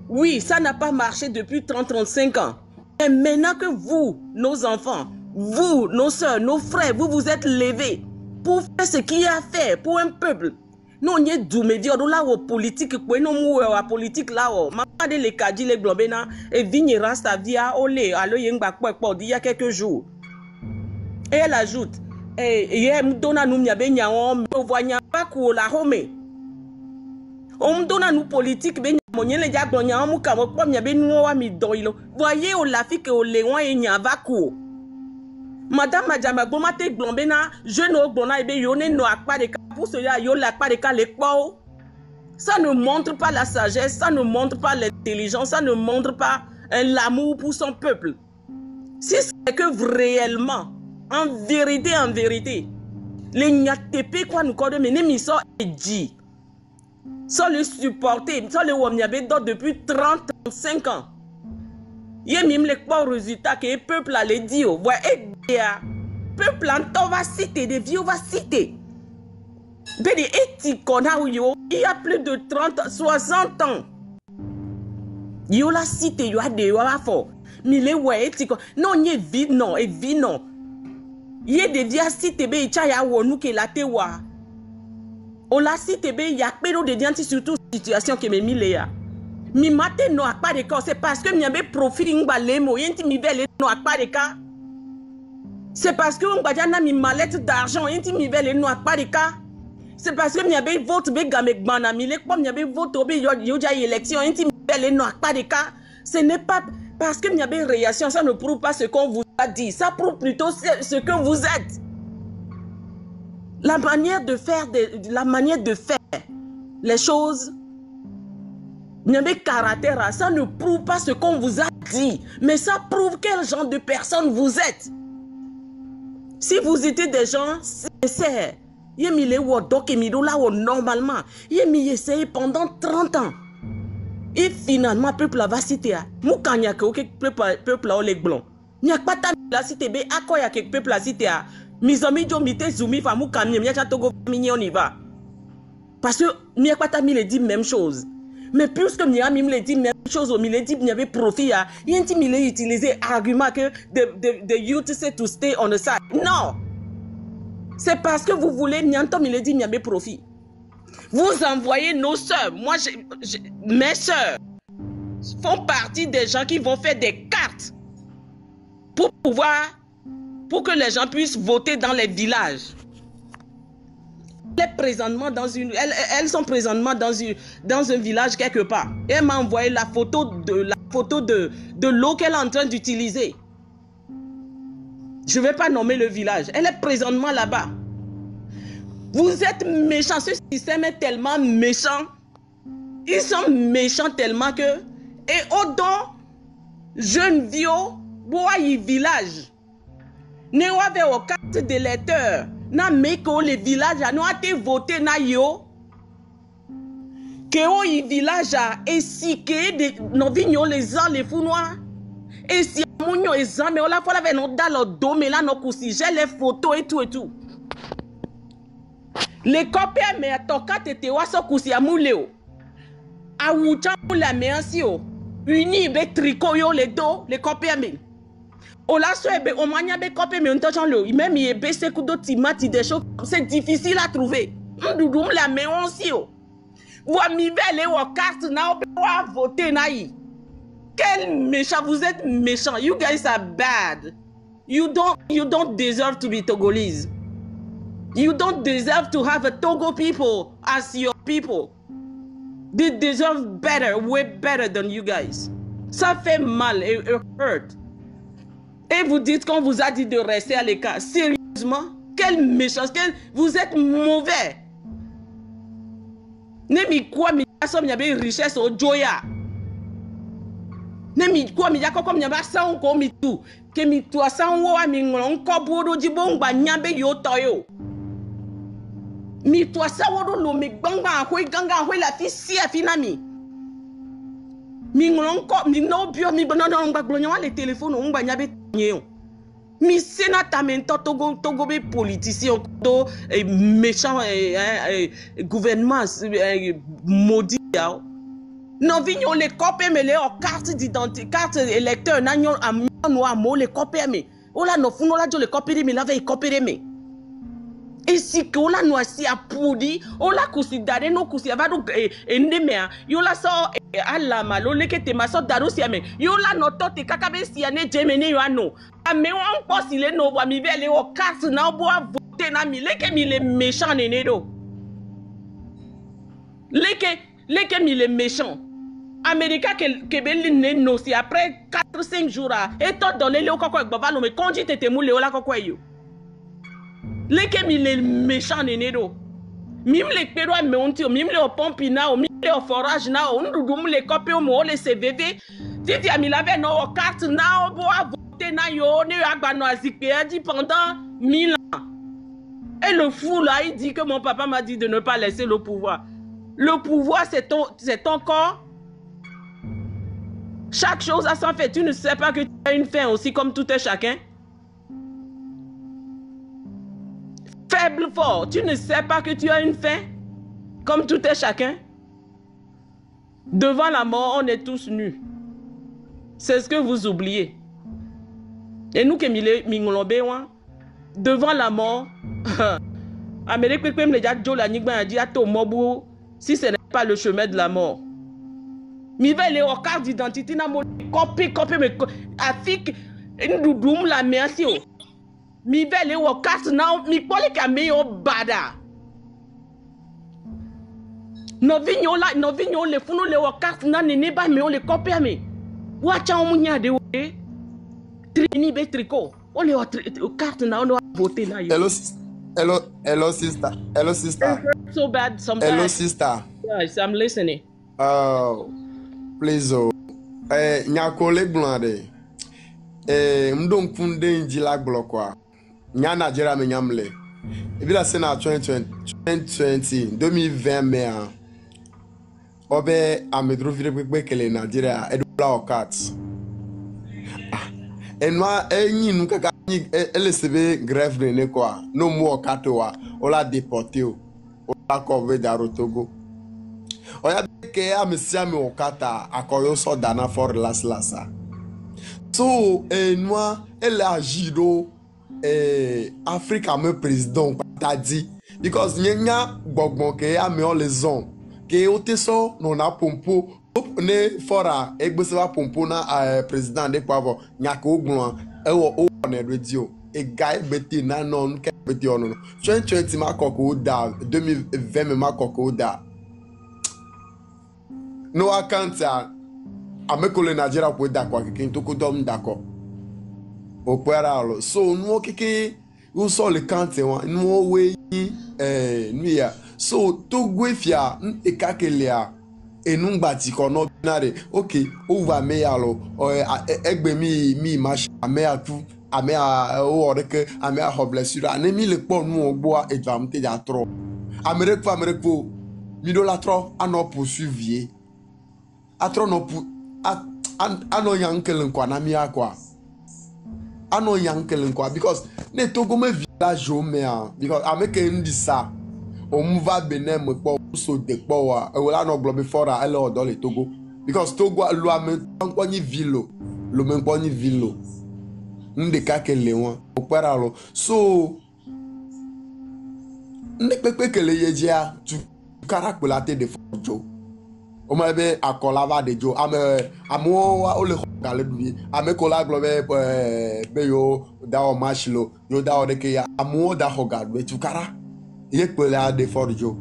Oui, ça n'a pas marché depuis 30-35 ans. Et maintenant que vous, nos enfants, vous, nos soeurs, nos frères, vous vous êtes levés pour faire ce qu'il y a à faire pour un peuple. Nous on est doumé dire là au politique quoi non mou à politique là oh maman de les kadi les globena et vigne rasta via olé allo yengba quoi il y a quelques jours et elle ajoute et hier me donna nous nya benya on me voyant pas ko la home on me donna nous politique benya monye le dia glonya on mu ka mo nya be nous wa mi doilo voyez au la fi que au léon et nya va ko madame madame bomate glombena jeune au glona ebe yone no akpa de pour cela yo la akpa de ka le kpo. Ça ne montre pas la sagesse, ça ne montre pas l'intelligence, ça ne montre pas l'amour pour son peuple. Si c'est que réellement en vérité les nyatepe quoi nous code mais mi so dit sans le supporter sans le wamniabe depuis 35 ans. Yé mime les résultats que le peuple a les dit. Ouais, le peuple en va citer, des vieux va citer. Il y a plus de 30, 60 ans. Il y a la cité, il y a des fort. Mais les ouais, non, il y a vide, non, et vide, non. Il y a des vieux cités, il y a nous qui la tewa. On la cité, il y a peu de dianti surtout situation que me mis mi mate no akpa de cas c'est parce que mi avait profil ngba lemo yenti mi vele no akpa de cas c'est parce que ngba jana mi mallette d'argent yenti mi vele no akpa de cas c'est parce que mi avait vote be gamek bana mi le comme mi avait vote be yo ja élection yenti mi vele no akpa de cas ce n'est pas parce que mi avait réaction ça ne prouve pas ce qu'on vous a dit ça prouve plutôt ce que vous êtes la manière de faire les choses. Caractère, ça ne prouve pas ce qu'on vous a dit, mais ça prouve quel genre de personne vous êtes. Si vous étiez des gens sincères, normalement, pendant 30 ans, et finalement, le peuple va citer. Peuple les blancs. Il n'y a pas de cité, peuple a cité. Mes amis, zoumi, on y va. Parce que il n'y a pas de dit même chose. Mais puisque Miami me dit même chose, il me dit qu'il y avait profit, il a utilisé argument que the youth say to stay on the side. Non! C'est parce que vous voulez, Niantom, il a dit qu'il y avait profit. Vous envoyez nos sœurs. Moi, mes sœurs font partie des gens qui vont faire des cartes pour que les gens puissent voter dans les villages. Elles sont présentement dans un village quelque part. Et elle m'a envoyé la photo de l'eau qu'elle est en train d'utiliser. Je ne vais pas nommer le village. Elle est présentement là-bas. Vous êtes méchants. Ce système est tellement méchant. Ils sont méchants tellement que... Et au-dedans, jeune vieux, boy village. Ne wave au carte d'électeur. Na meko les villages a nous a été voté na yo. Que au village a esike de no vigno les ans les fous noirs. Et si mounio les ans mais on la fois la no dans le dos mais là no kusi j'ai les photos et tout. Les copains mais toka tete wa so kusi amuleo. A wucha la meansio. Uni be tricot yo les dos les copains mais. Ola soebe o manya be copé mais on t'entend le même il baissé coup d'autres timati des choses c'est difficile à trouver. Ndoudum la mais on si o. Wa mi vele wa carte na wa voter na yi. Quel méchant vous êtes méchant. You guys are bad. You don't deserve to be Togolese. You don't deserve to have a Togo people as your people. They deserve better, way better than you guys. Ça fait mal, it hurt. Et vous dites qu'on vous a dit de rester à l'écart. Sérieusement? Quelle méchanceté. Vous êtes mauvais. Nemi quoi mi asom nyabe richesse au joya. Nemi quoi mi yako comme nyaba sa on ko mi tu. Ke mi tu asa on wa mi ngon ko bodo di bongba nyabe yo toyo. Mi tu asa wodo lo mi gbangba hoi ganga hoi la fi si afinami. Mi ngon ko mi no bio mi bonono ngba glonyo le téléphone on ngba nyabe nyeo. Mi sénateur mento Togo be politicien do méchant gouvernement maudit. Non vigno les copé mais les carte d'identité carte électeur nanyo amno amo les copé mais ola no funo la jo les copé mais la veille copé mais. Et si que ola no asi apudi ola kusidare no kusiavado endemea yola so ala malo lekete maso daru siame yola no tote kakabe siane jemene yo ano ame on posile no wa mi vele o carte na bo voter na mi leke mi les méchants nene do leke mi les méchants Américain que beline no si après 4-5 jours et toi donner le kokko baba no me konji tete mule ola kokko yo leke mi les méchants nene do mim le pero me onti mim le pompi na mim le forage na ndudum le copé mo le CVV titi ami lave no carte na bo voter na yo ne agba no azikpe dit pendant 1000 ans. Et le fou là il dit que mon papa m'a dit de ne pas laisser le pouvoir. Le pouvoir c'est ton corps. Chaque chose a son fait. Tu ne sais pas que tu as une fin aussi comme tout est chacun. Faible fort. Tu ne sais pas que tu as une fin comme tout est chacun. Devant la mort, on est tous nus. C'est ce que vous oubliez. Et nous qui sommes devant la mort, si ce n'est pas le chemin de la mort. Mi va aller au carte d'identité na mo copie mais afik ndudum la merci o. Mi va aller au carte na mi pole ka me o bada. No vigno le funo le au carte na ne ba me on le copie me. Wa cha on munya de o. Trini be tricot. On le au carte na on voter na yo. Hello sister. So bad sometimes. Hello sister. Yes, I'm listening. Please nyakole glande mdom kunde njila glokwa nya Nigeria me nyamle ebila se na 2020 mea obe amedro vire gbegbe kele Nigeria edula okat enwa enyi nu kaka nyi LCB grève ne kwa no mu okato wa ola déporté o ola ko ve daro Togo oya ke amesiame okata akoyo so dana for last lasa. So noa elle agiro Africa me président t'a dit because nyanya gbogbon ke ame on les on ke o te so no na pompo ne fora egbeseba pompo na président de kwavo nyaka ogbon ewo o na radio e guy beti na non ke beti ono 2020 ma koko da 2020 ma koko da no akanta amekole Nigeria po da kwa kikin to ko dom da ko o pera lo so no keke u so le kante wa no we nuya so to gwefia e kakelea enungba ti kono binare okay o va me ya lo egbe mi ma ame atu ame o oreke ame a blessure anemi le po nu ogbo e va mte ja tro americo mi do la tro ano poursuivre atro no ano yankelen kwa na mi akwa ano yankelen kwa because ne togo me village o me because ameke ndisa o mva benin mo po so de po wa e wala no globe fora ele odo le Togo because Togo lo ame nkwani villo lo me nkwani villo nde ka kele won o pera lo so nde pepe kele yejia tu karakpe la te de fojo o ma be akola de jo amo o le gale du ame kola globe be yo da o machilo yo da o de ke ya amo da hoga be tu kara yekpela de forjo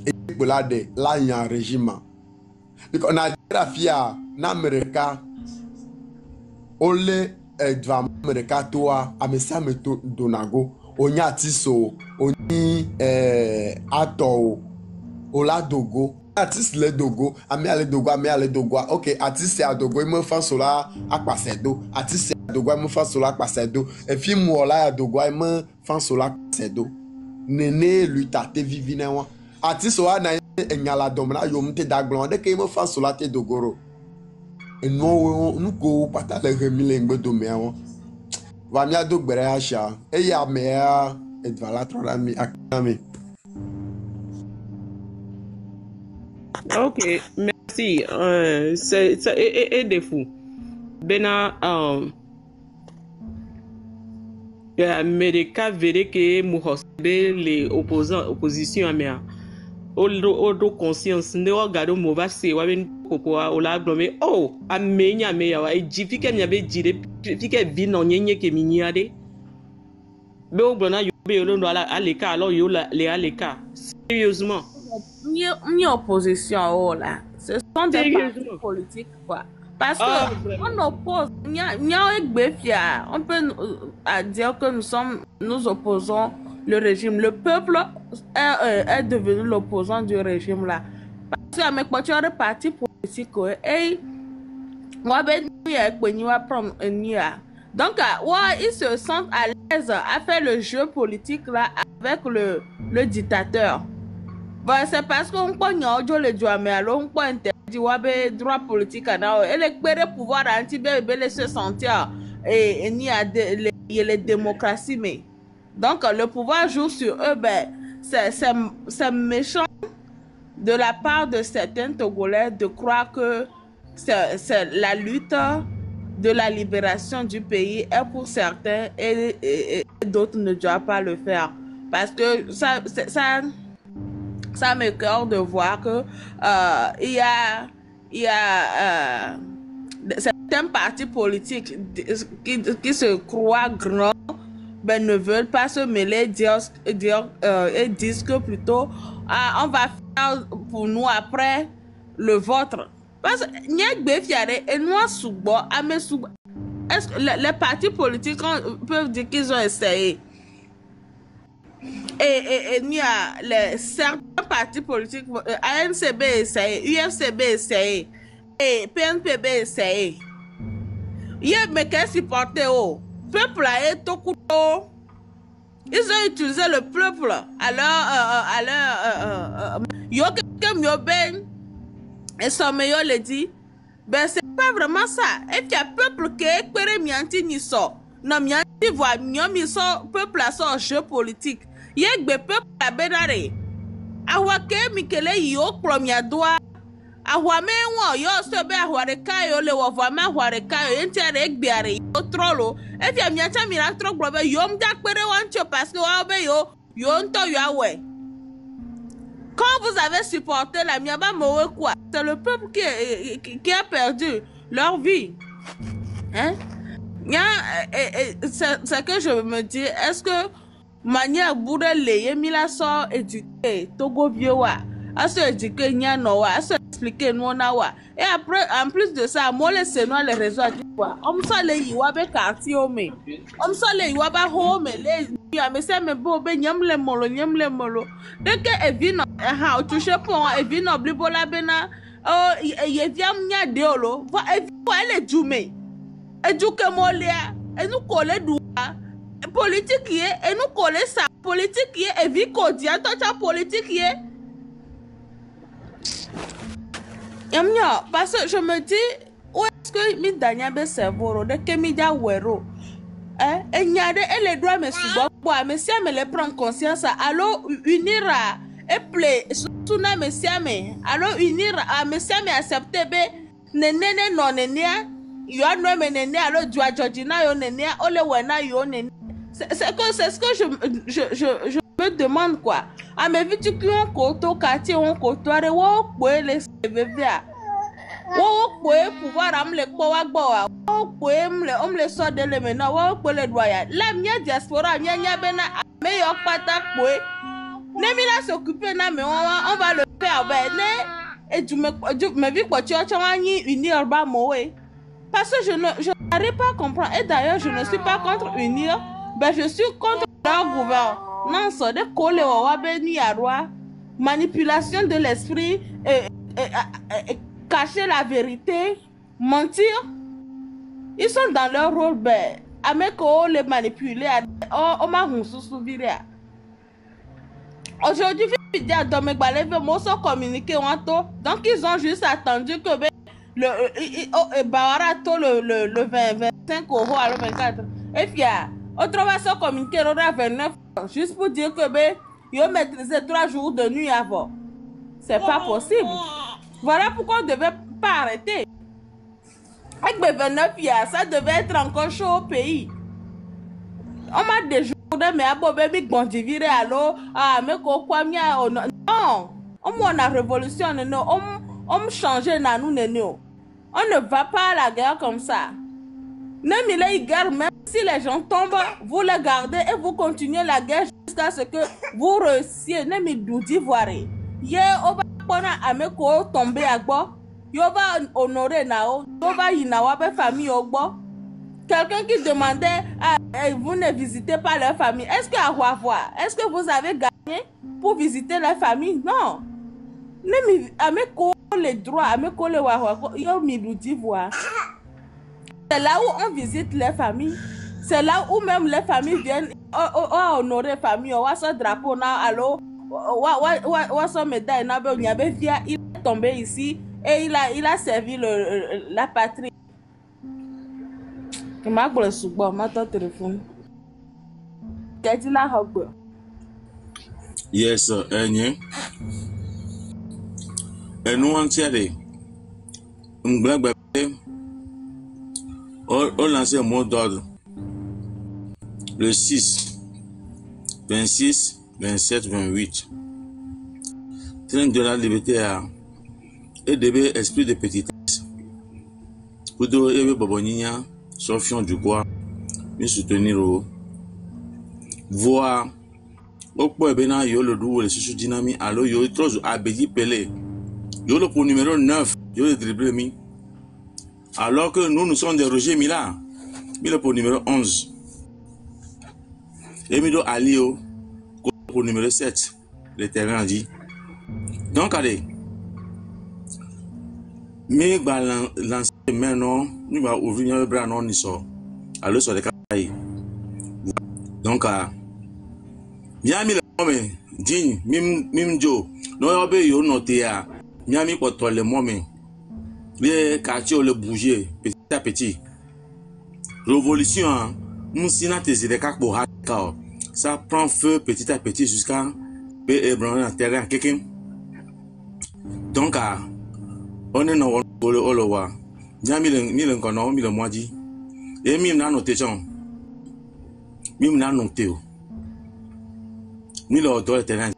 yekpela de la yan régime because Nigeria fia na America ole edva America toa amesa meto donago onya tiso oni ato oladogo artiste le dogo ami ale dogo okay artiste adogo imo fansola apasedo artiste adogo imo fansola apasedo e film ola adogo imo fansola apasedo nene luta te vivine wa artiste wa na enyala domna yom te daglon de ke imo fansola te dogoro eno nu go pata le remile ngbe do me wa va mi adogbere asha e ya me a edvala trola mi akami. Ok, merci. C'est des fous. Bena, Amerika verrait que Mouhosbe, les oppositions américaines, au conscience, ne regarde mauvais, c'est ouais, au la glomé, oh, amenya meya, et jifike m'yabe dire, jifike vino nyenye ke miniade. Mais au blona, yobe yolo à l'écart, alors yola les à l'écart. Sérieusement. Ni opposition oh là, ce sont des partis politiques quoi. Parce que on oppose, on peut dire que nous opposons le régime. Le peuple est devenu l'opposant du régime là. Parce que avec quoi tu as des partis politiques et moi ben donc ils se sentent à l'aise à faire le jeu politique là avec le dictateur. Bon, c'est parce qu'on peut le droit, mais alors on peut interdire le droit politique. Et le pouvoir anti-bébé se sentir et il y a les démocraties. Mais donc le pouvoir joue sur eux. Ben, c'est méchant de la part de certains Togolais de croire que c'est la lutte de la libération du pays est pour certains et d'autres ne doivent pas le faire. Parce que ça m'écoeure de voir que il y a certains partis politiques qui se croient grands, ben ne veulent pas se mêler et disent que plutôt on va faire pour nous après le vôtre. Parce que est-ce que les partis politiques peuvent dire qu'ils ont essayé? Et il y a certains partis politiques, ANCB essayé, UFCB essayé, et PNPB essayé. Mais qu'est-ce qu'ils portaient au peuple a été au ils ont utilisé le peuple à leur yo quelqu'un ben et son meilleur le dit ben c'est pas vraiment ça et qu'il y a peuple qui est mianti ni so non mianti voit mi so peuple a son jeu politique. Yegbe peuple a benare Awake mikele yo kromia doa. Awame won yo so be ahwareka yo le wovama ahwareka yo entiare egbiare yo trolo. E fi amiacha mi la tro grobe yo mda pere wan cho parce que wa be yo nto yo awe. Quand vous avez supporté la miaba mowe quoi, c'est le peuple qui a perdu leur vie. Hein? C'est que je me dis, est-ce que manière bourde les mila so éduqué Togo viewa, à se éduquer nya noa, à se expliquer nous nawa. Et après, en plus de ça, moi les sénois les réseaux quoi. On ça les yiwabe quartier ome. On ça les yiwaba home les ya mais c'est me bo be nyam le molo. Dès que evino ha o touche pon evino blibola bena oh ye viam nya deolo. Va evino elle jume. Eduque molia, et nous coller doua. Politique y est, et nous coller ça. Politique y est, et vie quotidien, toi tu as politique y est. Parce que je me dis, où est-ce que mi danya cerveau, de que mi dia wero. Et n'y a de, et les droits me souvent, mais si elle me les prend conscience, alors unira, et plaît, sous-na me siame, alors unira, me siame accepter, nene non nene. Yo no menene alo dua Georgina yo nene ole wena yo nene. C'est ce que je me demande quoi. A me vitu ki on koto quartier on kotoare wo poe les bébé a. Wo poe pouvoir am le ko wa gbo wa. Wo poe om le so de le mena wo poe le doya. La mia diaspora nya bena me yo pata poe. Ne mi la s'occuper na me on va le faire ben ne et tu me vis quoi tu as unir ba moé. Parce que je n'arrive pas à comprendre. Et d'ailleurs, je ne suis pas contre unir. Ben, je suis contre leur gouvernance de coller au wabeni à roi. Manipulation de l'esprit. Cacher la vérité. Mentir. Ils sont dans leur rôle. Ben, ameko les manipuler. On m'a souviré. Aujourd'hui, je dis à Dominique Balé, moi, sans communiquer. Donc, ils ont juste attendu que le Bawarato le 25 euros à le 24 et puis autrement ça communiquer le 29 juste pour dire que yo maîtriser 3 jours de nuit avant, c'est pas possible. Voilà pourquoi on devait pas arrêter avec 29 ça devait être encore chaud au pays. On m'a des jours de mais abo baby bondiviré allo mais quoi non on a révolution non on change na nous neno. On ne va pas à la guerre comme ça. Ne milez guerre, même si les gens tombent, vous les gardez et vous continuez la guerre jusqu'à ce que vous réussissiez. Ne me doudi voir. Ye oba pona ameko tomber agbo. Yo va honorer nao. Yo va inawa be famille ogbo. Quelqu'un qui demandait vous ne visitez pas leur famille. Est-ce que à voir? Est-ce que vous avez gagné pour visiter leur famille? Non. Ne me ameko les droits, ameko le wa yo mi doudi voir. C'est là où on visite les familles. C'est là où même les familles viennent honorer les familles. Ou ce drapeau na allo, ou ce médaille na be nyabe via il est tombé ici et il a servi la patrie. Que ma gole subo ma ton téléphone. Qu'est-ce la hogbe? Yes, enye. Et nous entièrement, on lance un mot d'ordre le 6, 26, 27, 28. Train de la liberté à et de esprit de petitesse. Pour de Bobonina, Sofion du quoi, nous soutenir au voir au point bena yo le dou le sous dynamique allo yo trop abedi pelé. Yo le pour numéro 9, yo le dribble mi. Alors que nous sommes des Roger Mila, le pour numéro 11. Et Mido Alio pour numéro 7, le terrain dit. Donc allez, mais lancer maintenant, nous va ouvrir le bras non sort. Alors sur les cailles. Donc bien mis le moment, digne, mim jo, non yo noté à. Miami pour toi le moment. Les quartiers le bouger petit à petit. Révolution, ça prend feu petit à petit jusqu'à be bron terrain quelqu'un donc on est non olowa nya mille kono mille moji et mim na notation mim na noteo mille auto terrain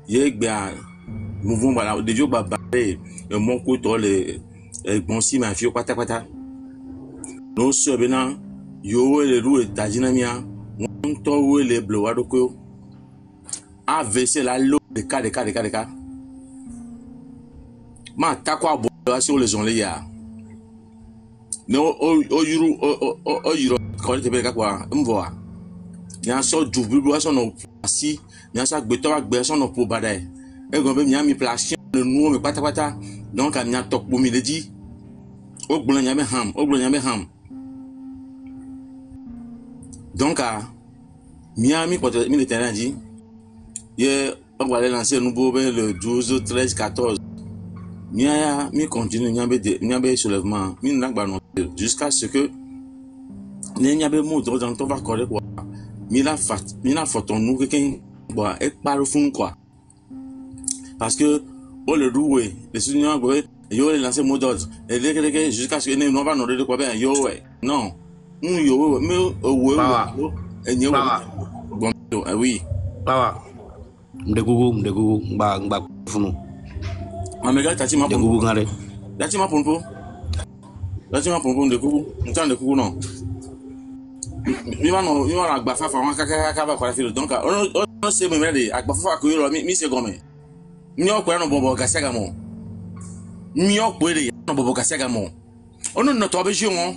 ye gba mouvement bala de jo ba bare mon ko to le bon si ma fio pata no so bena yo le ru tajinamia on to we le blowa do ko AVC la lo de cas ma ta kwa bo sur les gens ya no o yuro ko te be ka kwa mvo ya so du bibu so no si ya sa gbe to wa gbe so no po badai e go be mi ami place le nu me pata donc a mi tok bo mi le di o gbon nya be ham donc Miami contre militaire dit hier on va aller lancer un nouveau le 12 13 14 mi continue nyambe soulèvement mi n'agba non jusqu'à ce que nyambe mo dans ton va correct quoi mi la photo nous quelqu'un bois et parle fou quoi parce que on le doué les souvenirs yo lancer mot d'ordre et jusqu'à ce que nous va non de quoi ben yo ouais non yo mais ouais bon oui Pawa mdegugu ngba funu amega tati ma mdegugu ngare tati ma pompo mdegugu ntande kugu non mi va agba fa wa kaka ba kwa filo donc on se me mede agba fa ko yo mi se gome mi o kwa no bobo kasega mo mi o kwere no bobo kasega mo ono no to be jion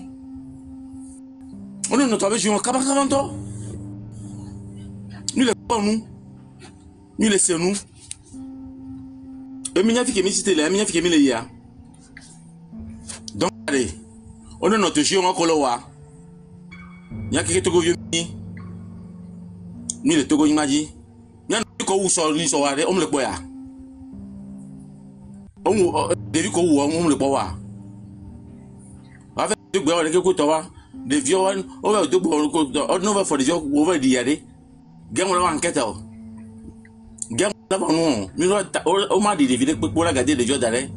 kaba nto nous laissons nous et minya fike mi cité là minya fike mi le ya donc allez on est notre chien encore là wa nya keke togo vieux mi le togo imaji nya ko wu so ni so wa de on le boya on devi ko wu on le boya avec de gbe wa de ko to wa de vieux one over de bo ko no va for the job over the yade gem la enquête gem la non mi o ma di vidéo pour regarder les jeux d'arrêt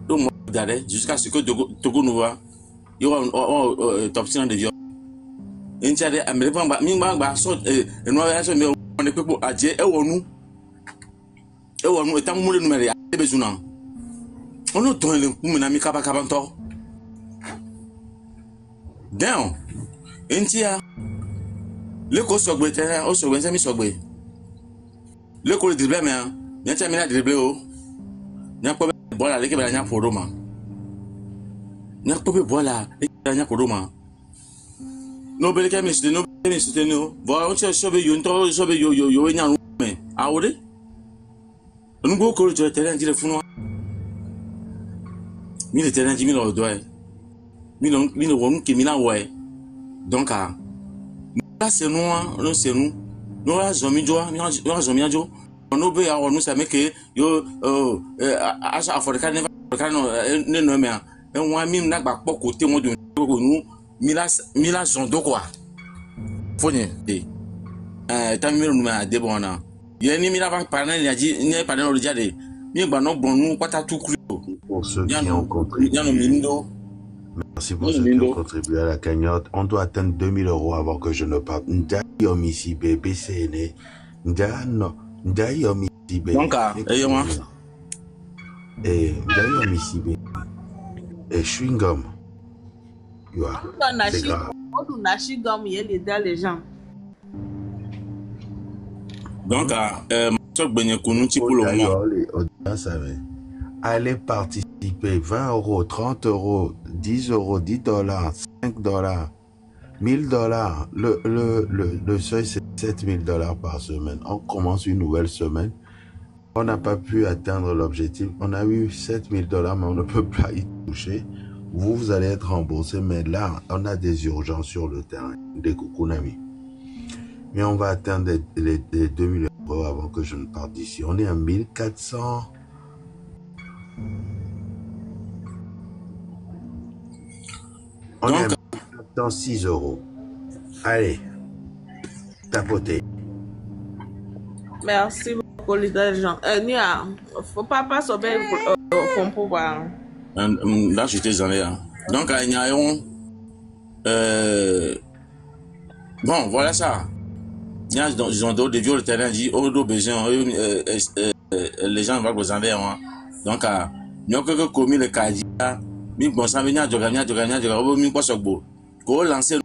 donc d'arrêt jusqu'à ce que Togo nous voit yo top 100 de vieux inchade américain ba mi ba so no ya so mi on est pour adie e wonu etam mo le numéro ya bezuna on no ton le ku na mi kaba nto down intia le ko sogbe terrain o sogbe se mi sogbe le ko le dribble mais nya cha mi na dribble o nya ko be bola le ke be nya podoma nya ko be bola le ke nya podoma no be le ke mi sute no bo on che so be yo nto so be yo nya no me awode on go ko le terrain dire funu mi le terrain mi lo do mi no wonu ke mi na wo donc là c'est nous la zomi joa nous zomi ajo on be ya onu sa meke yo asa africa ne no me enwa mi na gba po kote won do nu mi la zondo quoi fonye ta mi nu ma de bona ye ni mi la va parler ya ji ni parler o jade mi gba no gbon nu pata tu kuri pour ceux qui ont contribué. Merci pour ceux qui ont contribué à la cagnotte. On doit atteindre 2000 € avant que je ne parte. Ndayomi ici, bébé, c'est né. Ndayomi ici, bébé. Donc, ayez-moi. Ndayomi ici, bébé. Et chewing gum. C'est grave. On a chewing gum, il y a les gens. Donc, allez participer 20 €, 30 €, 10 €, 10 $, 5 $, 1000 $. Le seuil, c'est 7000 $ par semaine. On commence une nouvelle semaine. On n'a pas pu atteindre l'objectif. On a eu 7000 $, mais on ne peut pas y toucher. Vous allez être remboursé, mais là, on a des urgences sur le terrain, des kukunami. Mais on va atteindre les 2000 € avant que je ne parte d'ici. On est à 1400. On est à 6 €. Allez, tapotez. Merci beaucoup. Faut pas sauver pour pouvoir. Là, j'étais en l'air. Donc, il y a bon, voilà ça. Ils ont d'autres vieux le terrain, dit, oh, besoin, les gens vont vous enlever. Donc, nous avons commis le cas, nous avons lancer